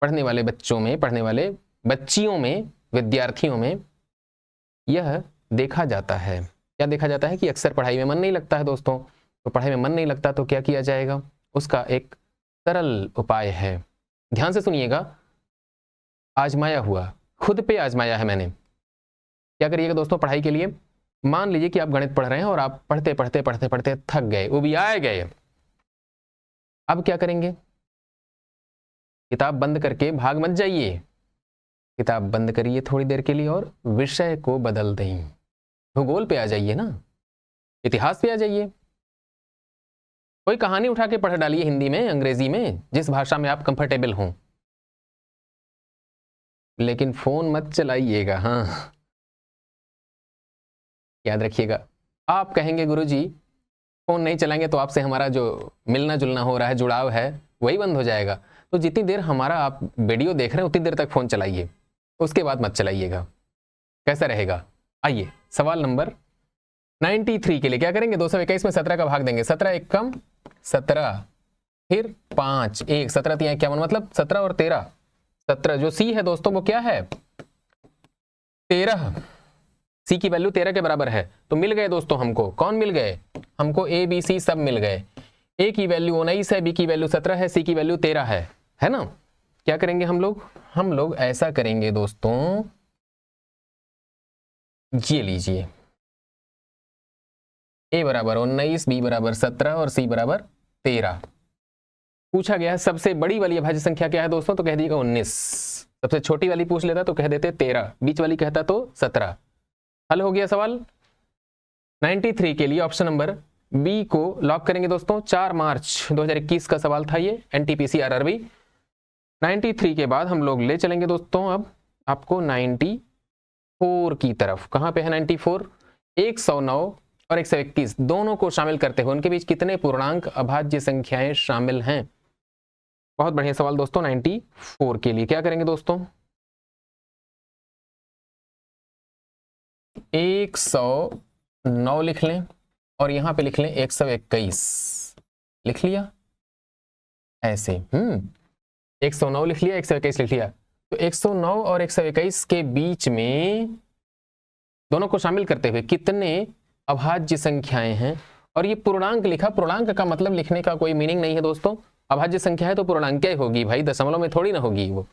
A: पढ़ने वाले बच्चों में, पढ़ने वाले बच्चियों में, विद्यार्थियों में यह देखा जाता है। क्या देखा जाता है? कि अक्सर पढ़ाई में मन नहीं लगता है दोस्तों। तो पढ़ाई में मन नहीं लगता तो क्या किया जाएगा? उसका एक सरल उपाय है, ध्यान से सुनिएगा, आजमाया हुआ, खुद पे आजमाया है मैंने। क्या करिएगा दोस्तों पढ़ाई के लिए, मान लीजिए कि आप गणित पढ़ रहे हैं और आप पढ़ते पढ़ते पढ़ते पढ़ते थक गए, उबियाए गए। अब क्या करेंगे, किताब बंद करके भाग मत जाइए, किताब बंद करिए थोड़ी देर के लिए और विषय को बदल दें। भूगोल पे आ जाइए ना, इतिहास पे आ जाइए, कोई कहानी उठा के पढ़ डालिए, हिंदी में, अंग्रेजी में, जिस भाषा में आप कंफर्टेबल हों, लेकिन फोन मत चलाइएगा। हाँ, याद रखिएगा। आप कहेंगे गुरुजी फोन नहीं चलाएंगे तो आपसे हमारा जो मिलना जुलना हो रहा है, जुड़ाव है, वही बंद हो जाएगा। तो जितनी देर हमारा आप वीडियो देख रहे हैं उतनी देर तक फोन चलाइए, उसके बाद मत चलाइएगा। कैसा रहेगा? आइए सवाल नंबर 93 के लिए क्या करेंगे, 221 में 17 का भाग देंगे। 17 एक कम 17, फिर 5 1, 17 3 51, मतलब 17 और 13। 17 जो सी है दोस्तों वो क्या है, 13। सी की वैल्यू 13 के बराबर है। तो मिल गए दोस्तों हमको, कौन मिल गए हमको, ए बी सी सब मिल गए। ए की वैल्यू 19 है, बी की वैल्यू 17 है, सी की वैल्यू 13 है ना। क्या करेंगे हम लोग ऐसा करेंगे दोस्तों, ये लीजिए, ए बराबर 19, बी बराबर 17 और सी बराबर 13। पूछा गया है सबसे बड़ी वाली अभाज्य संख्या क्या है दोस्तों, तो कह दिएगा 19। सबसे छोटी वाली पूछ लेता तो कह देते 13, बीच वाली कहता तो 17। हल हो गया सवाल। 93 के लिए ऑप्शन नंबर बी को लॉक करेंगे दोस्तों। 4 मार्च 2021 का सवाल था ये, एनटीपीसी आरआरबी। 93 के बाद हम लोग ले चलेंगे दोस्तों अब आपको 94 की तरफ। कहां पे है 94? 109 और 121 दोनों को शामिल करते हुए उनके बीच कितने पूर्णांक अभाज्य संख्याएं शामिल हैं? बहुत बढ़िया सवाल दोस्तों। 94 के लिए क्या करेंगे दोस्तों, 109 लिख लें और यहां पे लिख लें 121। लिख लिया ऐसे, 109 लिख लिया, 121 लिख लिया। तो 109 और 121 के बीच में दोनों को शामिल करते हुए कितने अभाज्य संख्याएं हैं? और ये पूर्णांक लिखा, पूर्णांक का मतलब लिखने का कोई मीनिंग नहीं है दोस्तों। अभाज्य संख्या है तो पूर्णांक क्या होगी भाई, दशमलव में थोड़ी ना होगी वो।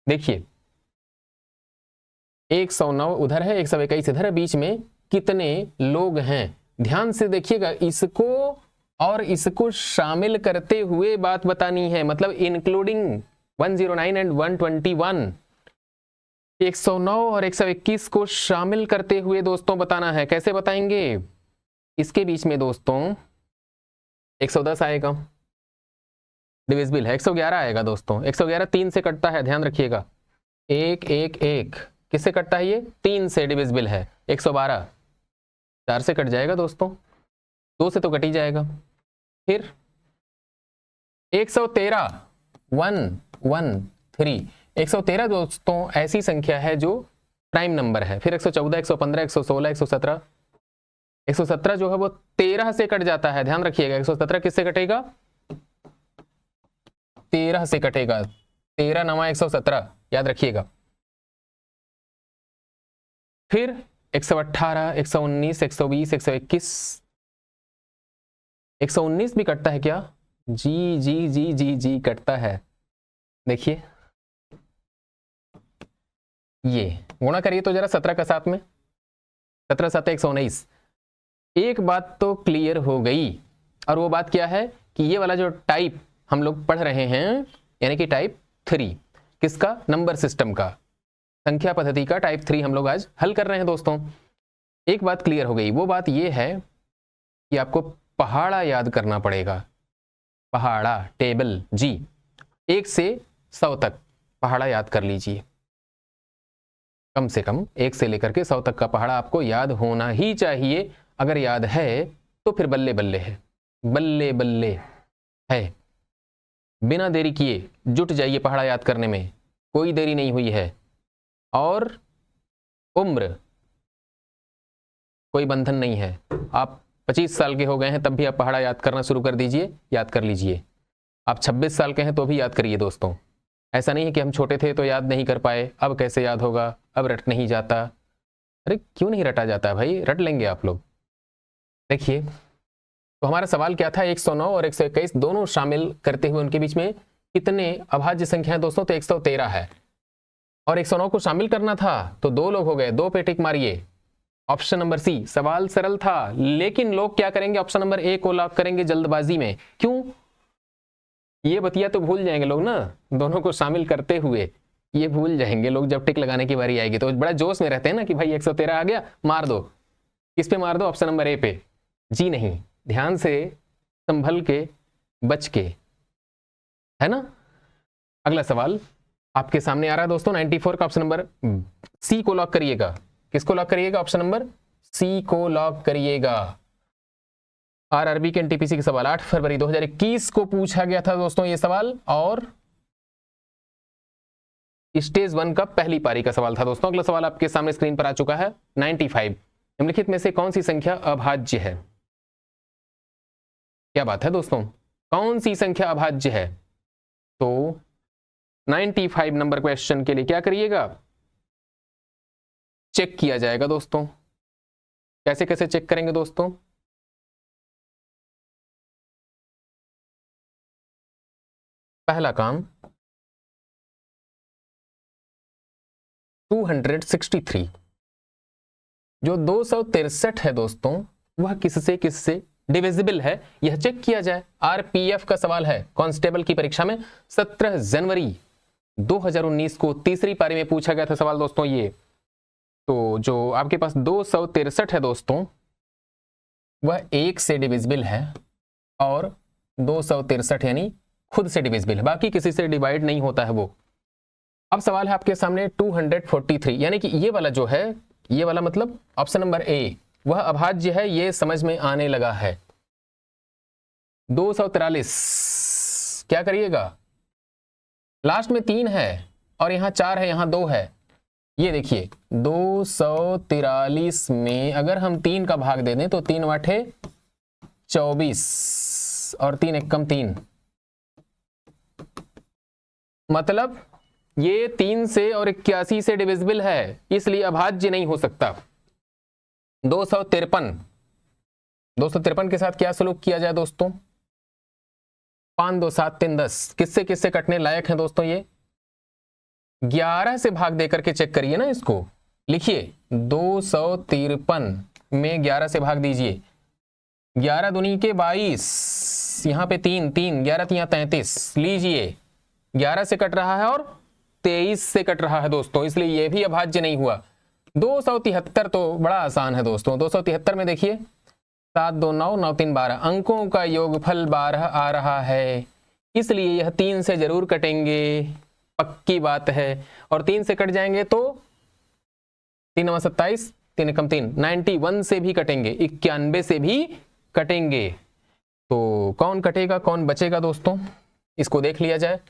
A: देखिए 109 उधर है, 121 इधर है, बीच में कितने लोग हैं? ध्यान से देखिएगा, इसको और इसको शामिल करते हुए बात बतानी है, मतलब इंक्लूडिंग 109 एंड 121। 109 और 121 को शामिल करते हुए दोस्तों बताना है। कैसे बताएंगे? इसके बीच में दोस्तों 110 आएगा, डिविजिबल है। 111 आएगा दोस्तों, 111 3 से कटता है, ध्यान रखिएगा। 1 1 1 किससे कटता है? ये 3 से डिविजिबल है। 112 4 से कट जाएगा दोस्तों, 2 से तो कट ही जाएगा। फिर 113 113 113 दोस्तों ऐसी संख्या है जो प्राइम नंबर है। फिर 114 115 116 117 117 जो है वो 13 से कट जाता है, ध्यान रखिएगा। 117 किससे कटेगा? 13 से कटेगा। 13 9 117 याद रखिएगा। फिर 118 119 120 121 119 भी कटता है क्या? जी जी जी जी जी कटता है। देखिए ये गुणा करिए तो जरा 17 का साथ में, 17 7 119। एक बात तो क्लियर हो गई, और वो बात क्या है कि ये वाला जो टाइप हम लोग पढ़ रहे हैं, यानी कि टाइप 3 किसका? नंबर सिस्टम का, संख्या पद्धति का टाइप 3 हम लोग आज हल कर रहे हैं दोस्तों। एक बात क्लियर हो गई, वो बात ये है कि आपको पहाड़ा याद करना पड़ेगा। पहाड़ा टेबल जी, 1 से 100 तक पहाड़ा याद कर लीजिए। कम से कम 1 से लेकर के 100 तक का पहाड़ा आपको याद होना ही चाहिए। अगर याद है तो फिर बल्ले बल्ले है, बल्ले बल्ले है। बिना देरी किए जुट जाइए पहाड़ा याद करने में, कोई देरी नहीं हुई है। और उम्र कोई बंधन नहीं है। आप 25 साल के हो गए हैं तब भी आप पहाड़ा याद करना शुरू कर दीजिए, याद कर लीजिए। आप 26 साल के हैं तो भी याद करिए दोस्तों। ऐसा नहीं है कि हम छोटे थे तो याद नहीं कर पाए, अब कैसे याद होगा, अब रट नहीं जाता। अरे क्यों नहीं रटा जाता है भाई, रट लेंगे आप लोग। देखिए तो हमारा सवाल क्या था, 109 और 121 दोनों शामिल करते हुए उनके बीच में कितने अभाज्य संख्याएं दोस्तों? तो 113 है, और 109 को शामिल करना था तो 2 लोग हो गए, 2 पे टिक मारिए। Option number C. सवाल सरल था, लेकिन लोग क्या करेंगे? ऑप्शन नंबर ए को लॉक करेंगे जल्दबाजी में। क्यों? ये बतिया तो भूल जाएंगे लोग ना, दोनों को शामिल करते हुए ये भूल जाएंगे लोग जब टिक लगाने की बारी आएगी। तो बड़ा जोश में रहते हैं ना कि भाई 113 आ गया, मार दो। किस पे मार दो? ऑप्शन नंबर ए पे। जी नहीं, ध्यान से, संभल के, बच के, है ना। अगला सवाल आपके सामने आ रहा है दोस्तों, 94 का ऑप्शन नंबर सी को लॉक करिएगा। किसको लॉक करिएगा? ऑप्शन नंबर सी को लॉक करिएगा। आरआरबी के एनटीपीसी का सवाल 8 फरवरी 2021 को पूछा गया था दोस्तों ये सवाल, और स्टेज 1 का पहली पारी का सवाल था दोस्तों। अगला सवाल आपके सामने स्क्रीन पर आ चुका है, 95। निम्नलिखित में से कौन सी संख्या अभाज्य है? क्या बात है दोस्तों, कौन सी संख्या अभाज्य है? तो 95 नंबर क्वेश्चन के लिए क्या करिएगा? चेक किया जाएगा दोस्तों। कैसे कैसे चेक करेंगे दोस्तों? पहला काम, 263 जो 263 है दोस्तों, वह किससे किससे डिविजिबल है, यह चेक किया जाए। आरपीएफ का सवाल है, कांस्टेबल की परीक्षा में 17 जनवरी 2019 को तीसरी पारी में पूछा गया था सवाल दोस्तों ये। तो जो आपके पास 263 है दोस्तों, वह 1 से डिविजिबल है, और 263 यानी खुद से डिविजिबल है, बाकी किसी से डिवाइड नहीं होता है वो। अब सवाल है आपके सामने 243, यानी कि ये वाला जो है, ये वाला मतलब ऑप्शन नंबर ए, वह अभाज्य है, ये समझ में आने लगा है। 243 क्या करिएगा? लास्ट में 3 है और यहां 4 है, यहां 2 है। ये देखिए 243 में अगर हम 3 का भाग दे दें तो 3 वाठे 24 और 3 एकम 3, मतलब ये 3 से और 81 से डिविजिबल है, इसलिए अभाज्य नहीं हो सकता। 253 के साथ क्या सलूक किया जाए दोस्तों? 5 2 7 3 10 किससे किससे कटने लायक है दोस्तों? ये 11 से भाग देकर के चेक करिए ना इसको। लिखिए 253 में 11 से भाग दीजिए, 11 दूनी के 22, यहाँ पे 3 3, 11 3 33, लीजिए 11 से कट रहा है और 23 से कट रहा है दोस्तों, इसलिए ये भी अभाज्य नहीं हुआ। 273 तो बड़ा आसान है दोस्तों। 273 में देखिए 7 2 9 9 3 12 अंकों का योगफल 12 आ रहा है, इसलिए यह 3 से जरूर कटेंगे, पक्की बात है। और 3 से कट जाएंगे तो 3 9 27, 3 एकम 3, 91 से भी कटेंगे, 91 से भी कटेंगे। तो कौन कटेगा कौन बचेगा दोस्तों, इसको देख लिया जाए।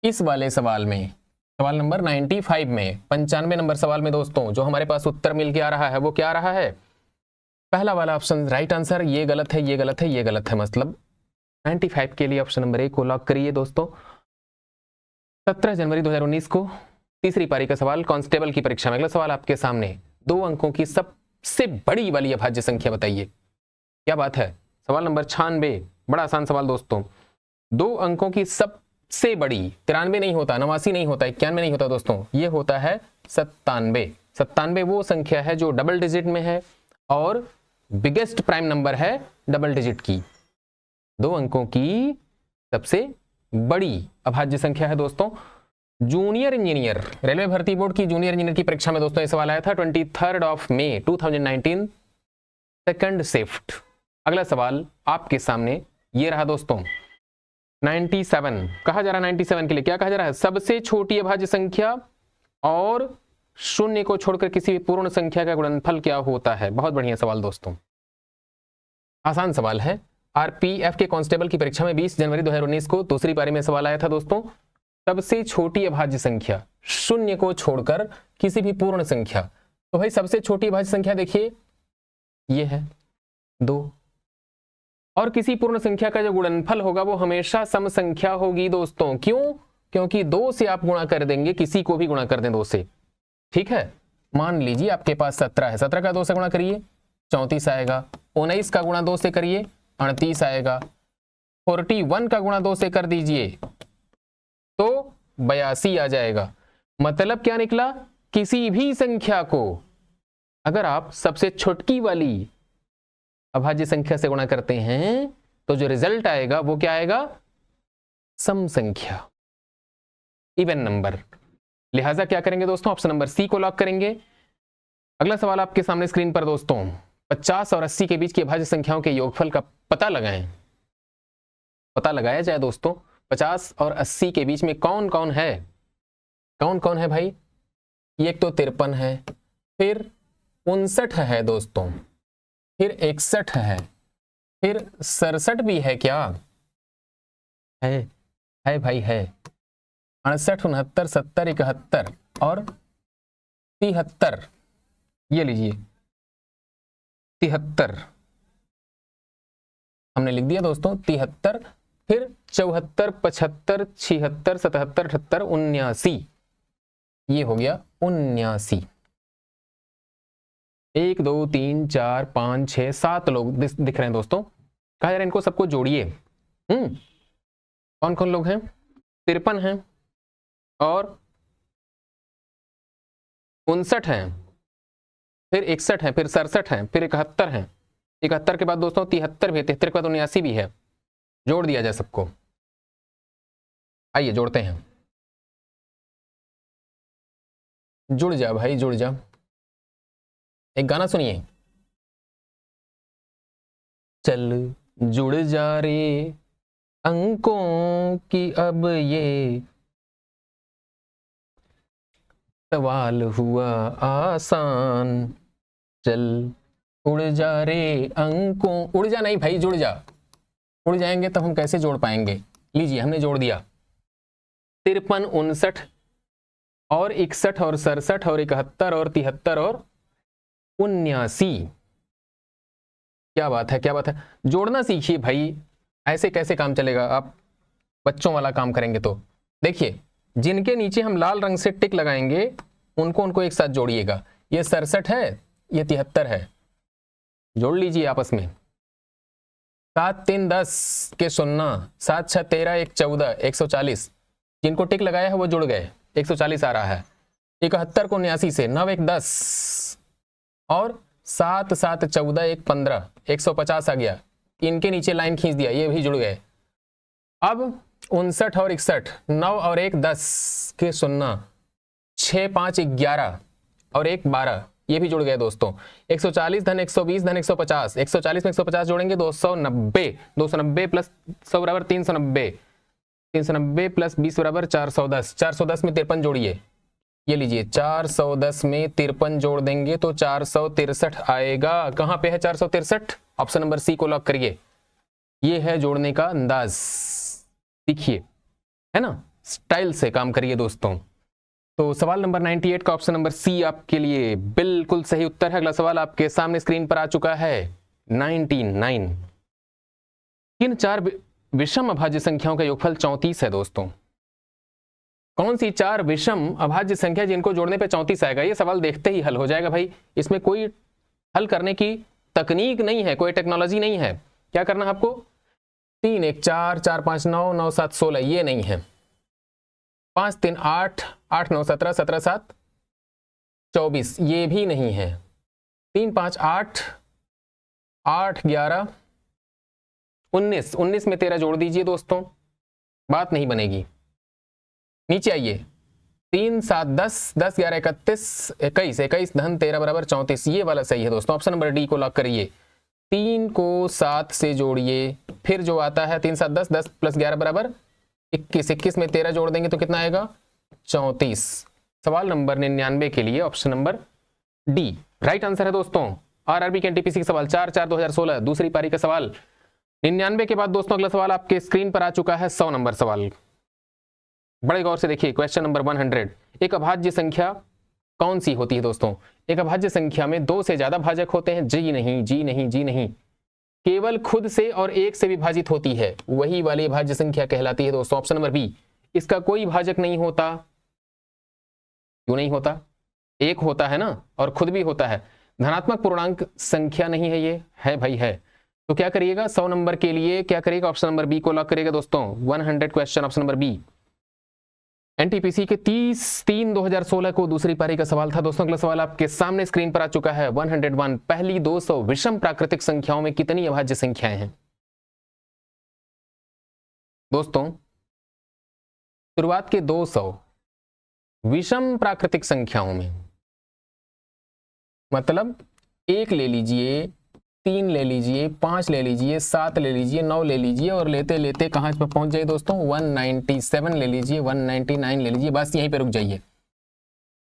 A: इस वाले सवाल में, सवाल नंबर 95 में, 95 नंबर सवाल में दोस्तों जो हमारे पास उत्तर मिल के आ रहा है वो क्या आ रहा है? पहला वाला ऑप्शन राइट आंसर, ये गलत है, ये गलत है, ये गलत है, मतलब 95 के लिए ऑप्शन नंबर ए को लॉक करिए दोस्तों। 17 जनवरी 2019 को तीसरी पारी का सवाल कांस्टेबल की परीक्षा में। अगला सवाल आपके सामने, 2 अंकों की सबसे बड़ी वाली अभाज्य संख्या बताइए। क्या बात है, सवाल नंबर 96, बड़ा आसान सवाल दोस्तों। 2 अंकों की सबसे बड़ी, 93 नहीं होता, 89 नहीं होता, 91 नहीं होता दोस्तों, ये होता है 97। 97 वो संख्या है जो डबल डिजिट में है और बिगेस्ट प्राइम नंबर है डबल डिजिट की। 2 अंकों की सबसे बड़ी अभाज्य संख्या है दोस्तों। जूनियर इंजीनियर, रेलवे भर्ती बोर्ड की जूनियर इंजीनियर की परीक्षा में दोस्तों ये सवाल आया था 23 मई 2019, सेकंड शिफ्ट। अगला सवाल आपके सामने ये रहा दोस्तों, 97 कहा जा रहा है। 97 के लिए क्या कहा जा रहा है? सबसे छोटी अभाज्य संख्या और शून्य को छोड़कर किसी भी पूर्ण संख्या का गुणनफल क्या होता है? बहुत बढ़िया सवाल दोस्तों, आसान सवाल है। आरपीएफ के कांस्टेबल की परीक्षा में 20 जनवरी 2019 को दूसरी पारी में सवाल आया था दोस्तों। सबसे छोटी अभाज्य संख्या, शून्य को छोड़कर किसी भी पूर्ण संख्या। तो भाई सबसे छोटी अभाज्य संख्या देखिए ये है 2, और किसी पूर्ण संख्या का जो गुणनफल होगा वो हमेशा सम संख्या होगी दोस्तों। क्यों? क्योंकि 2 से आप गुणा कर देंगे, किसी को भी गुणा कर दें 2 से, ठीक है। मान लीजिए आपके पास 17 है, 17 का 2 से गुणा करिए 34 आएगा, 19 का गुणा 2 से करिए 38 आएगा, 41 का गुणा 2 से कर दीजिए 82 आ जाएगा। मतलब क्या निकला, किसी भी संख्या को अगर आप सबसे छोटकी वाली अभाज्य संख्या से गुणा करते हैं तो जो रिजल्ट आएगा वो क्या आएगा, सम संख्या, इवन नंबर। लिहाजा क्या करेंगे दोस्तों, ऑप्शन नंबर सी को लॉक करेंगे। अगला सवाल आपके सामने स्क्रीन पर दोस्तों, 50 और 80 के बीच की अभाज्य संख्याओं के योगफल का पता लगाएं। पता लगाया जाए दोस्तों, 50 और 80 के बीच में कौन कौन है, कौन कौन है भाई। एक तो 53 है, फिर 59 है दोस्तों, फिर 61 है, फिर 67 भी है, क्या है भाई, है 68, 69, 70, 71 और 73। ये लीजिए 73 हमने लिख दिया दोस्तों, 73, फिर 74, 75, 76, 77, 78, 79, ये हो गया 79। 1 2 3 4 5 6 7 लोग दिख रहे हैं दोस्तों। कहा यार इनको सबको जोड़िए। कौन कौन लोग हैं, 53 हैं और 59 हैं, फिर 61 हैं, फिर 67 हैं, फिर 71 हैं। 71 के बाद दोस्तों 73 भी है, 73 के बाद 79 भी है। जोड़ दिया जाए सबको, आइए जोड़ते हैं। जुड़ जा भाई, जुड़ जा। एक गाना सुनिए, चल जुड़ जा रे अंकों की अब ये सवाल हुआ आसान, चल उड़ जा रे अंकों, उड़ जा नहीं भाई, जुड़ जा। उड़ जाएंगे तब हम कैसे जोड़ पाएंगे। लीजिए हमने जोड़ दिया, 53, 59 और 61 और 67 और 71 और 73 और 79। क्या बात है, क्या बात है। जोड़ना सीखिए भाई, ऐसे कैसे काम चलेगा, आप बच्चों वाला काम करेंगे तो। देखिए जिनके नीचे हम लाल रंग से टिक लगाएंगे उनको एक साथ जोड़िएगा। ये 67 है, ये 73 है, जोड़ लीजिए आपस में। 7 3 10 के 0, 7 6 13 1 14 140। जिनको टिक लगाया है वो जुड़ गए, 140 आ रहा है। 71 को 79 से, 9 1 10 और 7 7 14 1 15, 150 आ गया। इनके नीचे लाइन खींच दिया, ये भी जुड़ गए। अब 59 और 61, 9 और 1 10 के 0, 6 5 11 और 1 12, ये भी जुड़ गए दोस्तों। 140 धन 120 धन 150, 140 में 150 जोड़ेंगे 290, 290 प्लस 100 बराबर 390, 390 प्लस 20 बराबर 410, 410 में 53 जोड़िए। ये लीजिए 410 में 53 जोड़ देंगे तो 463 आएगा। कहां पे है 463, ऑप्शन नंबर सी को लॉक करिए। ये है जोड़ने का अंदाज, सीखिए, है ना, स्टाइल से काम करिए दोस्तों। तो सवाल नंबर 98 का ऑप्शन नंबर सी आपके लिए बिल्कुल सही उत्तर है। अगला सवाल आपके सामने स्क्रीन पर आ चुका है, 99। किन 4 विषम अभाज्य संख्याओं का योगफल 34 है दोस्तों। कौन सी 4 विषम अभाज्य संख्या जिनको जोड़ने पे 34 आएगा। ये सवाल देखते ही हल हो जाएगा भाई, इसमें कोई हल करने की तकनीक नहीं है, कोई टेक्नोलॉजी नहीं है। क्या करना है आपको, 3 1 4 4 5 9 9 7 16, ये नहीं है। 5 3 8 8 9 17 17 7 24, ये भी नहीं है। 3 5 8 8 11 19, 19 में 13 जोड़ दीजिए दोस्तों, बात नहीं बनेगी। नीचे आइए, 3 7 10 10 11 31 21 21 धन 13 बराबर 34, ये वाला सही है दोस्तों। ऑप्शन नंबर डी को लॉक करिए। 3 को 7 से जोड़िए, फिर जो आता है 3 7 10 10 प्लस 11 बराबर 21, 21 में 13 जोड़ देंगे तो कितना आएगा 34। सवाल नंबर 99 के लिए option number D right answer है दोस्तों। आरआरबी के एनटीपीसी का सवाल 4/4/2016 दूसरी पारी का सवाल। 99 के बाद दोस्तों अगला सवाल आपके स्क्रीन पर आ चुका है 100 नंबर सवाल। बड़े गौर से देखिए, क्वेश्चन नंबर 100। एक अभाज्य संख्या कौन सी होती है दोस्तों। एक अभाज्य संख्या में 2 से ज्यादा भाजक होते हैं, जी नहीं जी नहीं जी नहीं, केवल खुद से और 1 से विभाजित होती है, वही वाली अभाज्य संख्या कहलाती है दोस्तों। ऑप्शन नंबर बी, इसका कोई भाजक नहीं होता। क्यों नहीं होता, 1 होता है ना और खुद भी होता है। धनात्मक पूर्णांक संख्या नहीं है, ये है भाई है। तो क्या करिएगा 100 नंबर के लिए क्या करिएगा, ऑप्शन नंबर बी को लॉक करिएगा दोस्तों। 100 question option number B. NTPC के 30/3/2016 को दूसरी पारी का सवाल था दोस्तों। अगला सवाल आपके सामने स्क्रीन पर आ चुका है। 101 पहली 200 विषम प्राकृतिक संख्याओं में कितनी अभाज्य संख्याएं हैं दोस्तों? शुरुआत के 200 विषम प्राकृतिक संख्याओं में मतलब 1 ले लीजिए, 3 ले लीजिए, 5 ले लीजिए, 7 ले लीजिए, 9 ले लीजिए और लेते लेते कहां पे पहुंच जाइए दोस्तों? 197 ले लीजिए, 199 ले लीजिए, बस यहीं पे रुक जाइए।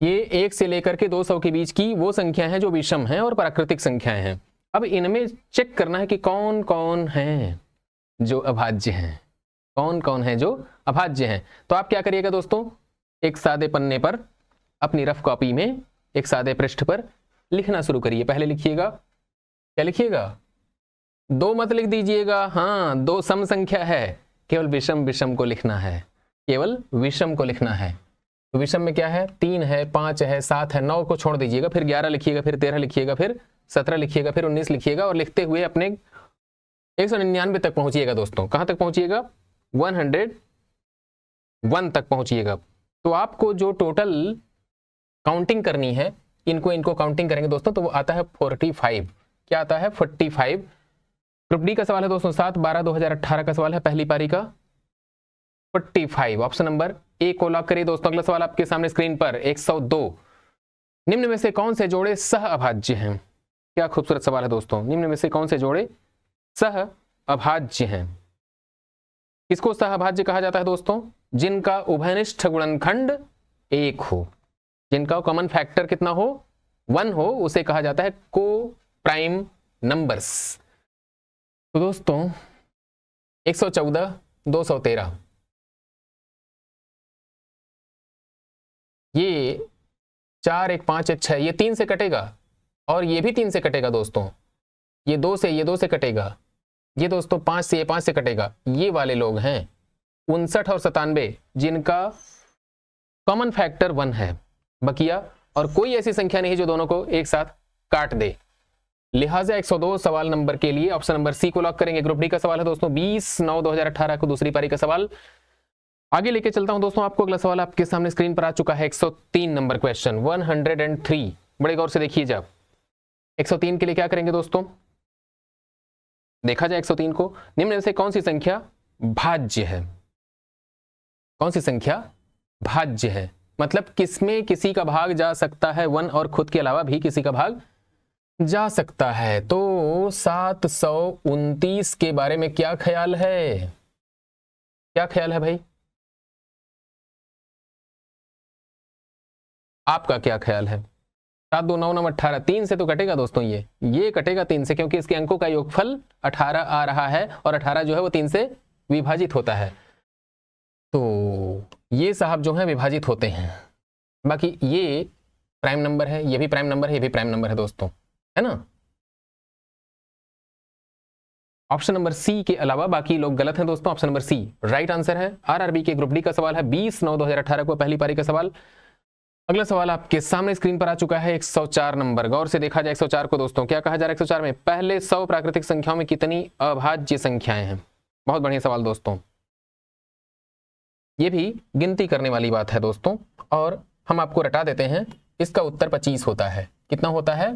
A: ये 1 से लेकर के 200 के बीच की वो संख्या है जो विषम है और प्राकृतिक संख्याएं हैं। अब इनमें चेक करना है कि कौन कौन हैं जो अभाज्य हैं, कौन कौन है जो अभाज्य हैं। तो आप क्या करिएगा दोस्तों, एक सादे पन्ने पर अपनी रफ कॉपी में एक सादे पृष्ठ पर लिखना शुरू करिए। पहले लिखिएगा, क्या लिखिएगा? 2 मत लिख दीजिएगा, हाँ 2 सम संख्या है, केवल विषम विषम को लिखना है, केवल विषम को लिखना है। तो विषम में क्या है? 3 है, 5 है, 7 है, 9 को छोड़ दीजिएगा, फिर 11 लिखिएगा, फिर 13 लिखिएगा, फिर 17 लिखिएगा, फिर 19 लिखिएगा और लिखते हुए अपने 199 तक पहुंचिएगा दोस्तों। कहां तक पहुंचिएगा? 101 तक पहुंचिएगा। तो आपको जो टोटल काउंटिंग करनी है, इनको काउंटिंग करेंगे दोस्तों, तो वो आता है 45। क्या आता है? 45। ग्रुप डी का सवाल है दोस्तों 7/12/2018 का सवाल है, पहली पारी का 45। ऑप्शन नंबर ए को लॉक करिए दोस्तों। अगला सवाल आपके सामने स्क्रीन पर 102 निम्न में से कौन से जोड़े सह अभाज्य हैं? क्या खूबसूरत सवाल है दोस्तों। निम्न में से कौन से जोड़े सह अभाज्य हैं? किसको सह अभाज्य कहा जाता है दोस्तों? जिनका उभयनिष्ठ गुणनखंड 1 हो, जिनका कॉमन फैक्टर कितना हो? 1 हो, उसे कहा जाता है को प्राइम नंबर्स। तो दोस्तों 114 213 ये 4 1 5 1 6 ये 3 से कटेगा और ये भी 3 से कटेगा दोस्तों। ये 2 से कटेगा, ये दोस्तों 5 से, ये 5 से कटेगा। ये वाले लोग हैं 59 और 97 जिनका कॉमन फैक्टर 1 है बकिया, और कोई ऐसी संख्या नहीं है जो दोनों को एक साथ काट दे। लिहाजा 102 सवाल नंबर के लिए ऑप्शन नंबर सी को लॉक करेंगे। ग्रुप डी का सवाल है दोस्तों 20/9/2018 को दूसरी पारी का सवाल। आगे लेके चलता हूं दोस्तों आपको। अगला सवाल आपके सामने स्क्रीन पर आ चुका है 103 नंबर क्वेश्चन 103। बड़े गौर से देखिए। जब 103 के लिए क्या करेंगे दोस्तों? देखा जाए 103 को, निम्न में से कौन सी संख्या भाज्य है? कौन सी संख्या भाज्य है? मतलब किसमें किसी का भाग जा सकता है 1 और खुद के अलावा भी किसी का भाग जा सकता है। तो 729 के बारे में क्या ख्याल है? क्या ख्याल है भाई? आपका क्या ख्याल है? 7 2 9 9 18 3 से तो कटेगा दोस्तों, ये कटेगा 3 से, क्योंकि इसके अंकों का योगफल 18 आ रहा है और 18 जो है वो 3 से विभाजित होता है। तो ये साहब जो है विभाजित होते हैं। बाकी ये प्राइम नंबर है, ये भी प्राइम नंबर है, ये भी प्राइम नंबर है दोस्तों, है ना। ऑप्शन नंबर सी के अलावा बाकी लोग गलत हैं दोस्तों। Option number C right answer है। आरआरबी के ग्रुप डी का सवाल है 20/9/2018 को पहली पारी का सवाल। अगला सवाल आपके सामने स्क्रीन पर आ चुका है 104 नंबर। गौर से देखा जाए 104 को दोस्तों, क्या कहा जा रहा है 104 में? पहले 100 प्राकृतिक संख्याओं में कितनी अभाज्य संख्याएं हैं? बहुत बढ़िया सवाल दोस्तों। ये भी गिनती करने वाली बात है दोस्तों, और हम आपको रटा देते हैं। इसका उत्तर 25 होता है। कितना होता है?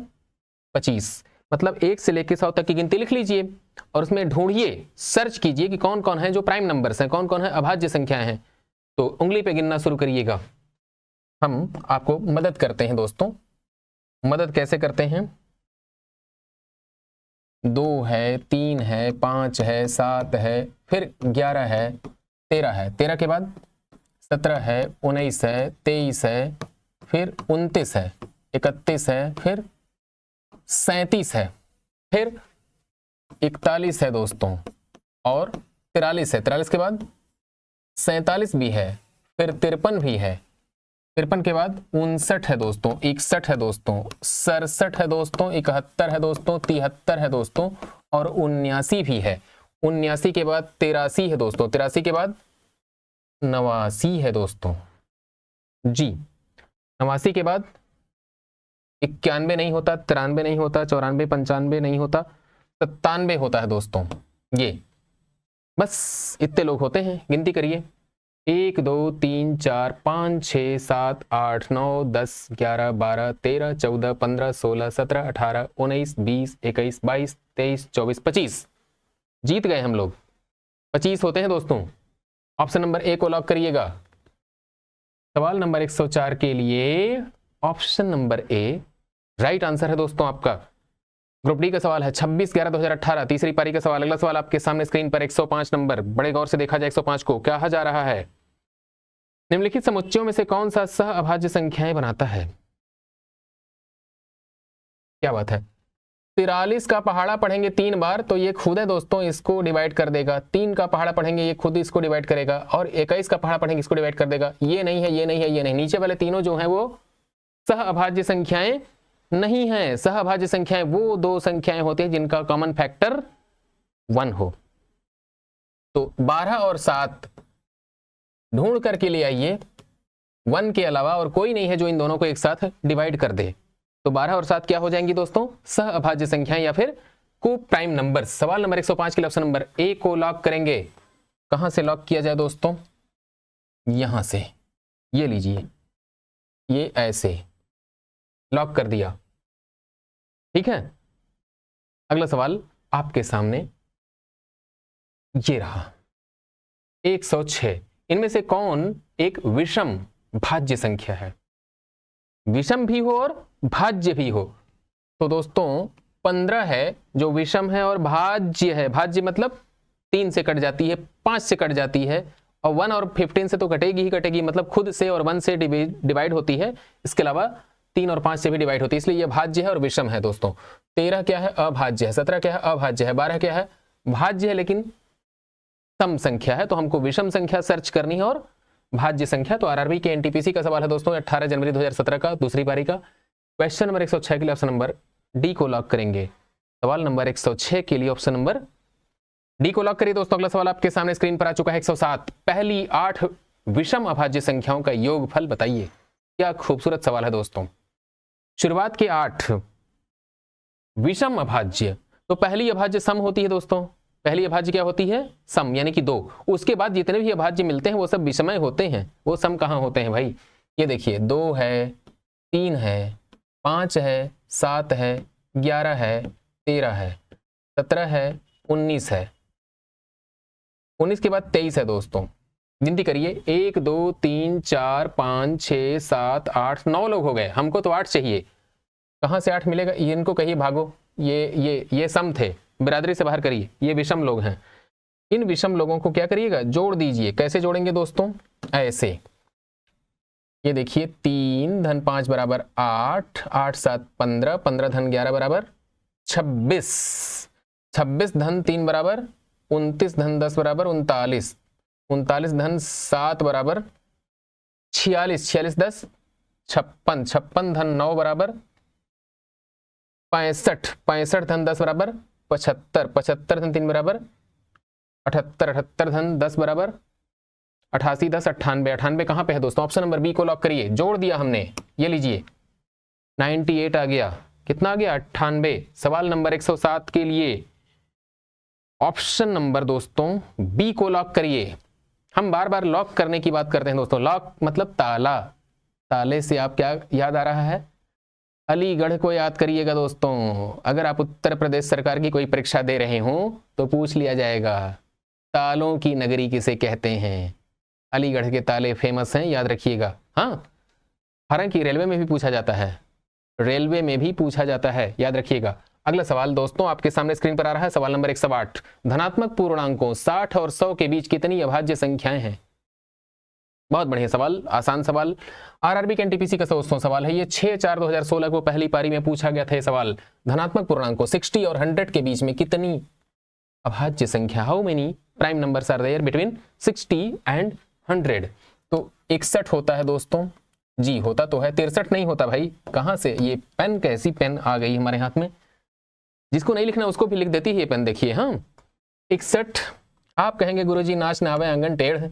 A: 25। मतलब 1 से लेकर 100 तक की गिनती लिख लीजिए और उसमें ढूंढिए, सर्च कीजिए कि कौन कौन है जो प्राइम नंबर्स हैं, कौन कौन है अभाज्य संख्याएं हैं। तो उंगली पे गिनना शुरू करिएगा। हम आपको मदद करते हैं दोस्तों। मदद कैसे करते हैं? 2 है, 3 है, 5 है, 7 है, फिर 11 है, 13 है, 13 के बाद 17 है, 19 है, 23 है, फिर 29 है, 31 है, फिर 37 है, फिर 41 है दोस्तों, और 43 है। 43 के बाद 47 भी है, फिर 53 भी है, 53 के बाद 59 है दोस्तों, 61 है दोस्तों, 67 है दोस्तों, 71 है दोस्तों, 73 है दोस्तों, और 79 भी है। 79 के बाद 83 है दोस्तों, 83 के बाद 89 है दोस्तों जी। 89 के बाद 91 नहीं होता, 93 नहीं होता, 94 95 नहीं होता, 97 होता है दोस्तों। ये बस इतने लोग होते हैं। गिनती करिए 1 2 3 4 5 6 7 8 9 10 11 12 13 14 15 16 17 18 19 20 21 22 23 24 25। जीत गए हम लोग। 25 होते हैं दोस्तों। ऑप्शन नंबर ए को लॉक करिएगा। सवाल नंबर 104 के लिए option number A right answer है दोस्तों आपका। ग्रुप डी का सवाल है 26/11/2018, तीसरी पारी का सवाल। अगला सवाल आपके सामने स्क्रीन पर 105 नंबर, बड़े गौर से देखा जाए 105 को। कहा जा रहा है निम्नलिखित समुच्चयों में से कौन सा सह अभाज्य संख्याएं बनाता है। क्या बात है। 43 का पहाड़ा पढ़ेंगे 3 बार तो ये खुद है दोस्तों, इसको डिवाइड कर देगा। 3 का पहाड़ा पढ़ेंगे ये खुद इसको डिवाइड करेगा, और 21 का पहाड़ा पढ़ेंगे इसको डिवाइड कर देगा। ये नहीं है, ये नहीं है, ये नहीं। नीचे वाले तीनों जो हैं वो सह अभाज्य संख्याएं नहीं है। सह अभाज्य संख्याएं वो दो संख्याएं होती हैं जिनका कॉमन फैक्टर 1 हो। तो 12 और 7 ढूंढ करके ले आइए, 1 के अलावा और कोई नहीं है जो इन दोनों को एक साथ डिवाइड कर दे। तो 12 और 7 क्या हो जाएंगी दोस्तों, सह अभाज्य संख्याएं या फिर को प्राइम नंबर। सवाल नंबर 105 के लिए ऑप्शन नंबर ए को लॉक करेंगे। कहां से लॉक किया जाए दोस्तों, यहां से। ये लीजिए, ये ऐसे लॉक कर दिया, ठीक है। अगला सवाल आपके सामने ये रहा 106। इनमें से कौन एक विषम भाज्य संख्या है। विषम भी हो और भाज्य भी हो। तो दोस्तों 15 है जो विषम है और भाज्य है। भाज्य मतलब 3 से कट जाती है, 5 से कट जाती है, और 1 और 15 से तो कटेगी ही कटेगी, मतलब खुद से और 1 से डिवाइड होती है। इसके अलावा 3 और 5 से भी डिवाइड होती है, इसलिए यह भाज्य है और विषम है दोस्तों। 13 क्या है, अभाज्य है। 17 क्या है, अभाज्य है। 12 क्या है, भाज्य है लेकिन सम संख्या है। तो हमको विषम संख्या सर्च करनी है और भाज्य संख्या। तो आरआरबी के एनटीपीसी का सवाल है दोस्तों 18 जनवरी 2017 का, दूसरी पारी का। क्वेश्चन नंबर 106 के लिए ऑप्शन नंबर डी को लॉक करेंगे। सवाल नंबर 106 के लिए ऑप्शन नंबर डी को लॉक करिए दोस्तों। अगला सवाल आपके सामने स्क्रीन पर आ चुका है 107। पहली 8 विषम अभाज्य संख्याओं का योगफल बताइए। क्या खूबसूरत सवाल है दोस्तों। शुरुआत के 8 विषम अभाज्य, तो पहली अभाज्य सम होती है दोस्तों। पहली अभाज्य क्या होती है, सम, यानी कि 2। उसके बाद जितने भी अभाज्य मिलते हैं वो सब विषमय होते हैं। वो सम कहाँ होते हैं भाई, ये देखिए 2 है, 3 है, 5 है, 7 है, 11 है, 13 है, 17 है, 19 है। 19 के बाद 23 है दोस्तों। गिनती करिए, 1 2 3 4 5 6 7 8 9 लोग हो गए। हमको तो 8 चाहिए। कहाँ से 8 मिलेगा, इनको कहिए भागो। ये सम थे, बिरादरी से बाहर करिए। ये विषम लोग हैं। इन विषम लोगों को क्या करिएगा, जोड़ दीजिए। कैसे जोड़ेंगे दोस्तों, ऐसे। ये देखिए 3 धन 5 बराबर 8, 8 7 15, 15 धन 11 बराबर 26, 26 धन 3 बराबर 29, धन 10 बराबर 39, 39 धन 7 बराबर 46, 46 10 56, 56 धन 9 बराबर 65, 65 धन 10 बराबर 75, 75 धन 3 बराबर 78, 78 धन 10 बराबर 88, 10 98। 98 कहाँ पे है दोस्तों, ऑप्शन नंबर बी को लॉक करिए। जोड़ दिया हमने, ये लीजिए 98 आ गया। कितना आ गया, 98। सवाल नंबर 107 के लिए ऑप्शन नंबर दोस्तों बी को लॉक करिए। हम बार बार लॉक करने की बात करते हैं दोस्तों। लॉक मतलब ताला। ताले से आप क्या याद आ रहा है, अलीगढ़ को याद करिएगा दोस्तों। अगर आप उत्तर प्रदेश सरकार की कोई परीक्षा दे रहे हो तो पूछ लिया जाएगा, तालों की नगरी किसे कहते हैं। अलीगढ़ के ताले फेमस हैं, याद रखिएगा। हाँ, हालांकि रेलवे में भी पूछा जाता है, रेलवे में भी पूछा जाता है, याद रखिएगा। अगला सवाल दोस्तों आपके सामने स्क्रीन पर आ रहा है। सवाल नंबर 108। धनात्मक पूर्णांकों 60 और 100 के बीच कितनी अभाज्य संख्याएं हैं। बहुत बढ़िया सवाल, आसान सवाल। आरआरबी के एनटीपीसी का दोस्तों सवाल है ये 6/4/2016 को पहली पारी में पूछा गया था। ये सवाल धनात्मक पूर्णांकों 60 और 100 के बीच में कितनी अभाज्य संख्या, how many prime numbers are there between 60 and 100। तो 61 होता है दोस्तों जी, होता तो है। 63 नहीं होता भाई, कहां से ये पेन, कैसी पेन आ गई हमारे हाथ में। जिसको नहीं लिखना उसको भी लिख देती है ये पेन, देखिए। हाँ 61। आप कहेंगे गुरुजी नाच ना आवे आंगन टेढ़।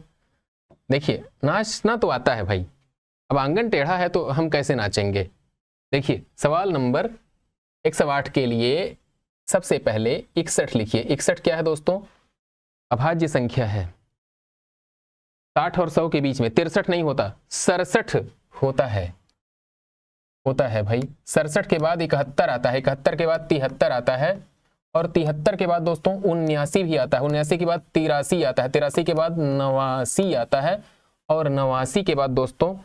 A: देखिए नाचना तो आता है भाई, अब आंगन टेढ़ा है तो हम कैसे नाचेंगे। देखिए सवाल नंबर 108 के लिए सबसे पहले 61 लिखिए। 61 क्या है दोस्तों, अभाज्य संख्या है। 60 और 100 के बीच में 63 नहीं होता, 67 होता है भाई। 67 के बाद 71 आता है, 71 के बाद 73 आता है, और 73 के बाद दोस्तों 79 भी आता है, 79 के बाद 83 आता है, 83 के बाद 89 आता है, और 89 के बाद दोस्तों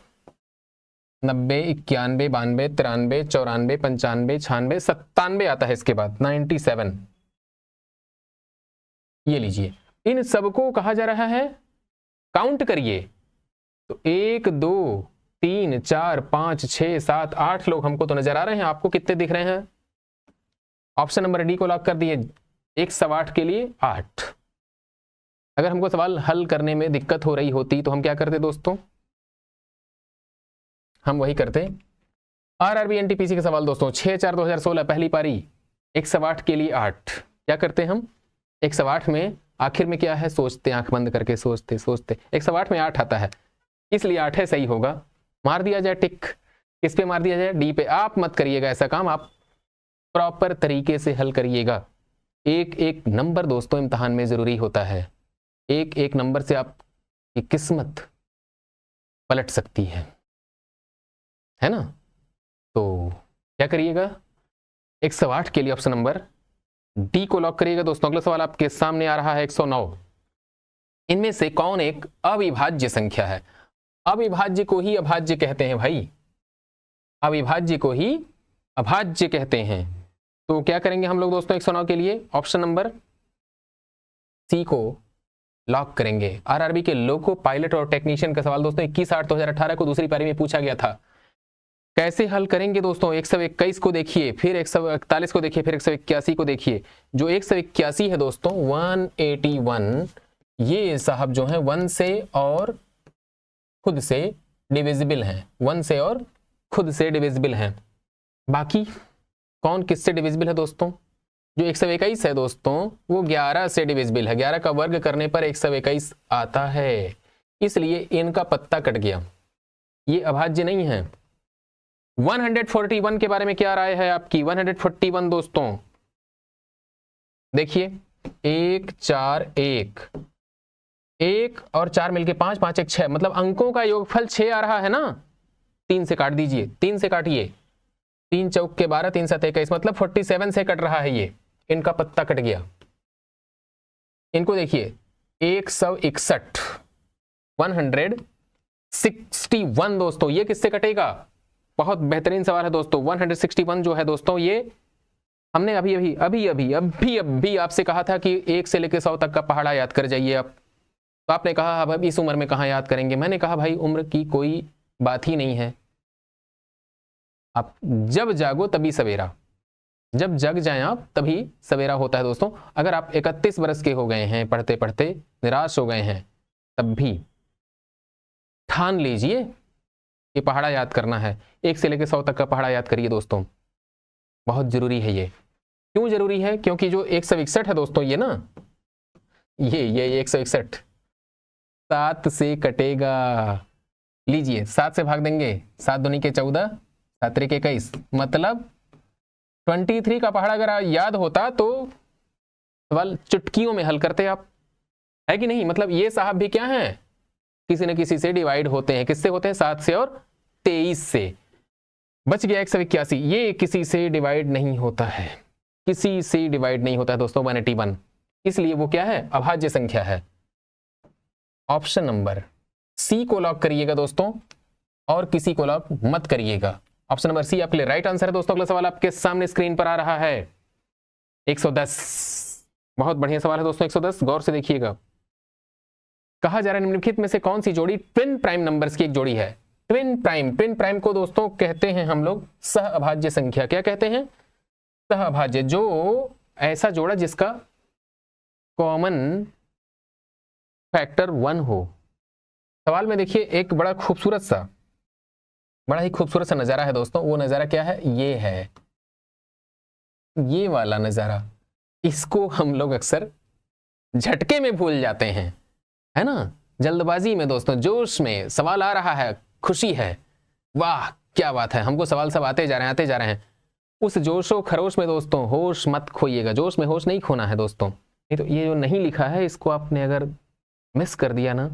A: 90, 91, 92, 93, 94, 95, 96, 97 आता है इसके बाद 97। ये लीजिए, इन सबको कहा जा रहा है, काउंट करिए तो 1 2 3 4 5 6 7 8 लोग हमको तो नजर आ रहे हैं। आपको कितने दिख रहे हैं? ऑप्शन नंबर डी को लॉक कर दिए। 108 के लिए 8। अगर हमको सवाल हल करने में दिक्कत हो रही होती तो हम क्या करते दोस्तों? हम वही करते, आरआरबी एनटीपीसी का सवाल दोस्तों 6/4/2016 पहली पारी, 108 के लिए 8। क्या करते हम? 108 में आखिर में क्या है? सोचते, आंख बंद करके सोचते 108 में 8 आता है, इसलिए 8 है, सही होगा। मार दिया जाए टिक। किस पे मार दिया जाए? डी पे। आप मत करिएगा ऐसा काम, आप प्रॉपर तरीके से हल करिएगा। एक एक नंबर दोस्तों इम्तहान में जरूरी होता है। एक एक नंबर से आपकी किस्मत पलट सकती है ना? तो क्या करिएगा? 108 के लिए ऑप्शन नंबर डी को लॉक करिएगा दोस्तों। अगला सवाल आपके सामने आ रहा है 109। इनमें से कौन एक अविभाज्य संख्या है? अविभाज्य को ही अभाज्य कहते हैं भाई, अविभाज्य को ही अभाज्य कहते हैं। तो क्या करेंगे हम लोग दोस्तों 109 के लिए? ऑप्शन नंबर सी को लॉक करेंगे। आरआरबी के लोको पायलट और टेक्नीशियन का सवाल दोस्तों 21/8/2018 को दूसरी पारी में पूछा गया था। कैसे हल करेंगे दोस्तों? 121 को देखिए, फिर 141 को देखिए, फिर 181 को देखिए। जो 181 है दोस्तों 181, ये साहब जो है 1 से और खुद से डिविजिबल हैं, 1 से और खुद से डिविजिबल हैं। बाकी कौन किससे डिविजिबल है दोस्तों? जो 121 है दोस्तों वो 11 से डिविजिबल है, 11 का वर्ग करने पर 121 आता है, इसलिए इनका पत्ता कट गया, ये अभाज्य नहीं है। 141 के बारे में क्या राय है आपकी? 141 दोस्तों देखिए, 1 4 1, 1 और 4 मिलके 5, 5 1 6, मतलब अंकों का योगफल 6 आ रहा है ना। 3 से काट दीजिए, 3 से काटिए, 3 चौक के 12, 3 7 21, मतलब 47 से कट रहा है ये, इनका पत्ता कट गया। इनको देखिए 161, 161 दोस्तों, ये किससे कटेगा? बहुत बेहतरीन सवाल है दोस्तों। 161 जो है दोस्तों, ये हमने अभी आपसे कहा था कि 1 से लेकर 100 तक का पहाड़ा याद कर जाइए आप। तो आपने कहा अब इस उम्र में कहाँ याद करेंगे? मैंने कहा भाई उम्र की कोई बात ही नहीं है, आप जब जागो तभी सवेरा, जब जग जाएं आप तभी सवेरा होता है दोस्तों। अगर आप 31 बरस के हो गए हैं, पढ़ते पढ़ते निराश हो गए हैं, तब भी ठान लीजिए कि पहाड़ा याद करना है। 1 से लेकर 100 तक का पहाड़ा याद करिए दोस्तों, बहुत जरूरी है ये। क्यों जरूरी है? क्योंकि जो 161 है दोस्तों, ये ना, ये 161 7 से कटेगा। लीजिए 7 से भाग देंगे, 7 दूनी के 14, 7 त्रिक 21, मतलब 23 का पहाड़ा अगर याद होता तो सवाल चुटकियों में हल करते आप, है कि नहीं? मतलब ये साहब भी क्या हैं, किसी न किसी से डिवाइड होते हैं। किससे होते हैं? 7 से और 23 से। बच गया 181, ये किसी से डिवाइड नहीं होता है, किसी से डिवाइड नहीं होता है दोस्तों 181, इसलिए वो क्या है? अभाज्य संख्या है। ऑप्शन नंबर सी को लॉक करिएगा दोस्तों, और किसी को लॉक मत करिएगा। ऑप्शन नंबर सी आपके लिए राइट आंसर है दोस्तों। अगला सवाल आपके सामने स्क्रीन पर आ रहा है 110। बहुत बढ़िया सवाल है दोस्तों 110, गौर से देखिएगा। कहा जा रहा है निम्नलिखित में से कौन सी जोड़ी ट्विन प्राइम नंबर्स की एक जोड़ी है? ट्विन प्राइम को दोस्तों कहते हैं हम लोग सह अभाज्य संख्या। क्या कहते हैं? सह अभाज्य। जो ऐसा जोड़ा जिसका कॉमन फैक्टर 1 हो। सवाल में देखिए एक बड़ा ही खूबसूरत सा नजारा है दोस्तों। वो नजारा क्या है? ये है, ये वाला नजारा। इसको हम लोग अक्सर झटके में भूल जाते हैं, है ना, जल्दबाजी में दोस्तों, जोश में सवाल आ रहा है, खुशी है, वाह क्या बात है, हमको सवाल सब आते जा रहे हैं। उस जोशो खरोश में दोस्तों होश मत खोइएगा, जोश में होश नहीं खोना है दोस्तों। नहीं तो ये जो नहीं लिखा है इसको आपने अगर मिस कर दिया ना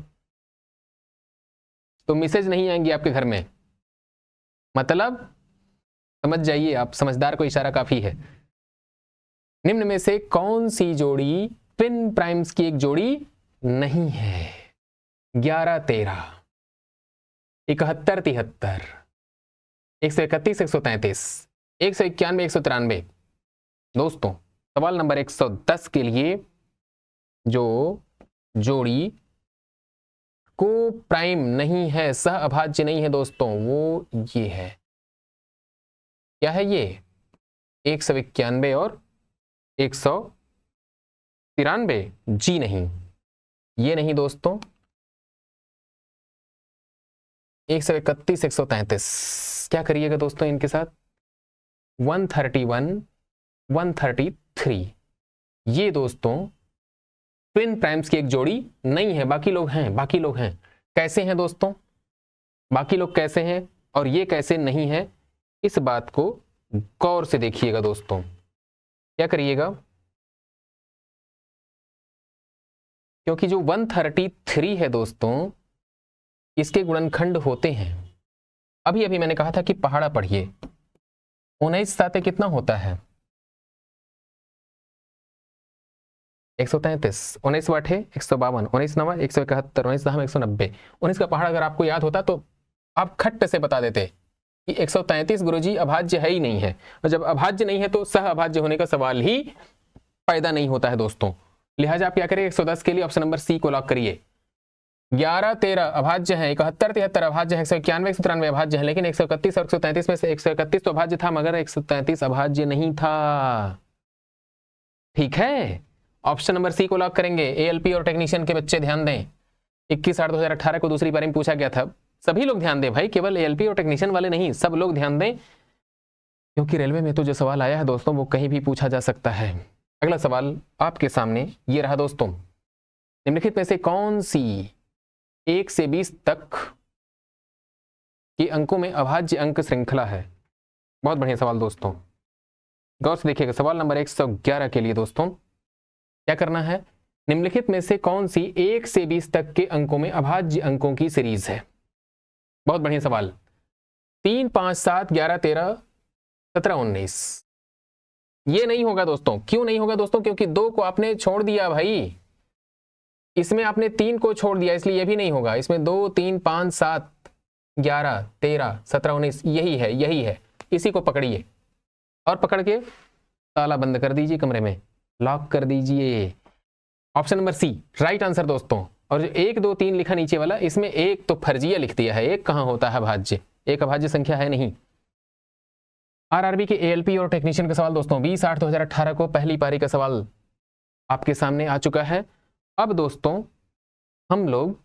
A: तो मैसेज नहीं आएंगी आपके घर में। मतलब समझ जाइए, आप समझदार को इशारा काफी है। निम्न में से कौन सी जोड़ी ट्विन प्राइम्स की एक जोड़ी नहीं है? 11 13, 71 73, 131 133, 191 193। दोस्तों सवाल नंबर 110 के लिए जो जोड़ी को प्राइम नहीं है, सह अभाज्य नहीं है दोस्तों, वो ये है। क्या है ये? 191 और 193। जी नहीं, ये नहीं दोस्तों। 131 133। क्या करिएगा दोस्तों इनके साथ? 131 133। ये दोस्तों ट्विन प्राइम्स की एक जोड़ी नहीं है। बाकी लोग हैं, बाकी लोग हैं। कैसे हैं दोस्तों? बाकी लोग कैसे हैं और ये कैसे नहीं है, इस बात को गौर से देखिएगा दोस्तों। क्या करिएगा, क्योंकि जो 133 है दोस्तों, इसके गुणनखंड होते हैं। अभी अभी मैंने कहा था कि पहाड़ा पढ़िए। 19 साते कितना होता है? 133। 19 8 152, 19 9 171, 19 10 190। 19 का पहाड़ा अगर आपको याद होता तो आप खट्ट से बता देते कि 133 गुरुजी अभाज्य है ही नहीं है। और जब अभाज्य नहीं है तो सह अभाज्य होने का सवाल ही पैदा नहीं होता है दोस्तों। लिहाजा आप क्या करिए, 110 के लिए ऑप्शन नंबर सी को लॉक करिए। 11 13 अभाज्य है, 71 73 अभाज्य है, 191 193 अभाज्य है, लेकिन 131 और 133 में से 131 तो अभाज्य था मगर 133 अभाज्य नहीं था। ठीक है, ऑप्शन नंबर सी को लॉक करेंगे। एएलपी और टेक्नीशियन के बच्चे ध्यान दें, 21/8/2018 को दूसरी बार में पूछा गया था। सभी लोग ध्यान दें भाई, केवल एएलपी और टेक्नीशियन वाले नहीं, सब लोग ध्यान दें, क्योंकि रेलवे में तो जो सवाल आया है दोस्तों वो कहीं भी पूछा जा सकता है। अगला सवाल आपके सामने ये रहा दोस्तों। निम्नलिखित में से कौन सी 1 से 20 तक के अंकों में अभाज्य अंक श्रृंखला है? बहुत बढ़िया सवाल दोस्तों, गौर से देखिएगा। सवाल नंबर 111 के लिए दोस्तों क्या करना है, निम्नलिखित में से कौन सी 1 से 20 तक के अंकों में अभाज्य अंकों की सीरीज है? बहुत बढ़िया सवाल। 3 5 7 11 13 17 19। ये नहीं होगा दोस्तों। क्यों नहीं होगा दोस्तों? क्योंकि 2 को आपने छोड़ दिया भाई, इसमें आपने 3 को छोड़ दिया, इसलिए ये भी नहीं होगा। इसमें 2 3 5 7 11 13 17 19 यही है, यही है। इसी को पकड़िए और पकड़ के ताला बंद कर दीजिए, कमरे में लॉक कर दीजिए। Option number C right answer दोस्तों। और जो 1 2 3 लिखा नीचे वाला, इसमें एक तो फर्जिया लिख दिया है, एक कहां होता है भाज्य, एक अभाज्य संख्या है नहीं। आरआरबी के एएलपी और टेक्नीशियन का सवाल दोस्तों 20/8/2018 को पहली पारी का सवाल आपके सामने आ चुका है। अब दोस्तों हम लोग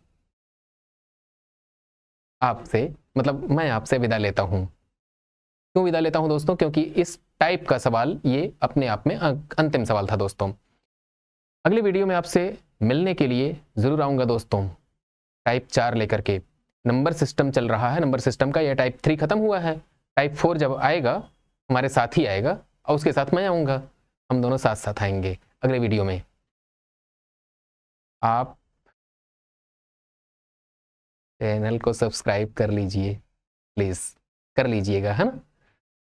A: आपसे, मतलब मैं आपसे विदा लेता हूं। क्यों विदा लेता हूं दोस्तों? क्योंकि इस टाइप का सवाल ये अपने आप में अंतिम सवाल था दोस्तों। अगले वीडियो में आपसे मिलने के लिए जरूर आऊंगा दोस्तों, टाइप 4 लेकर के। नंबर सिस्टम चल रहा है, नंबर सिस्टम का यह टाइप 3 खत्म हुआ है। टाइप 4 जब आएगा हमारे साथ ही आएगा और उसके साथ मैं आऊंगा, हम दोनों साथ साथ आएंगे अगले वीडियो में। आप चैनल को सब्सक्राइब कर लीजिए, प्लीज कर लीजिएगा, है ना।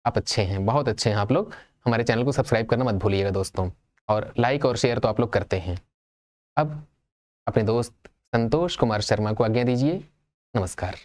A: आप अच्छे हैं, बहुत अच्छे हैं आप लोग। हमारे चैनल को सब्सक्राइब करना मत भूलिएगा दोस्तों, और लाइक और शेयर तो आप लोग करते हैं। अब अपने दोस्त संतोष कुमार शर्मा को आज्ञा दीजिए। नमस्कार।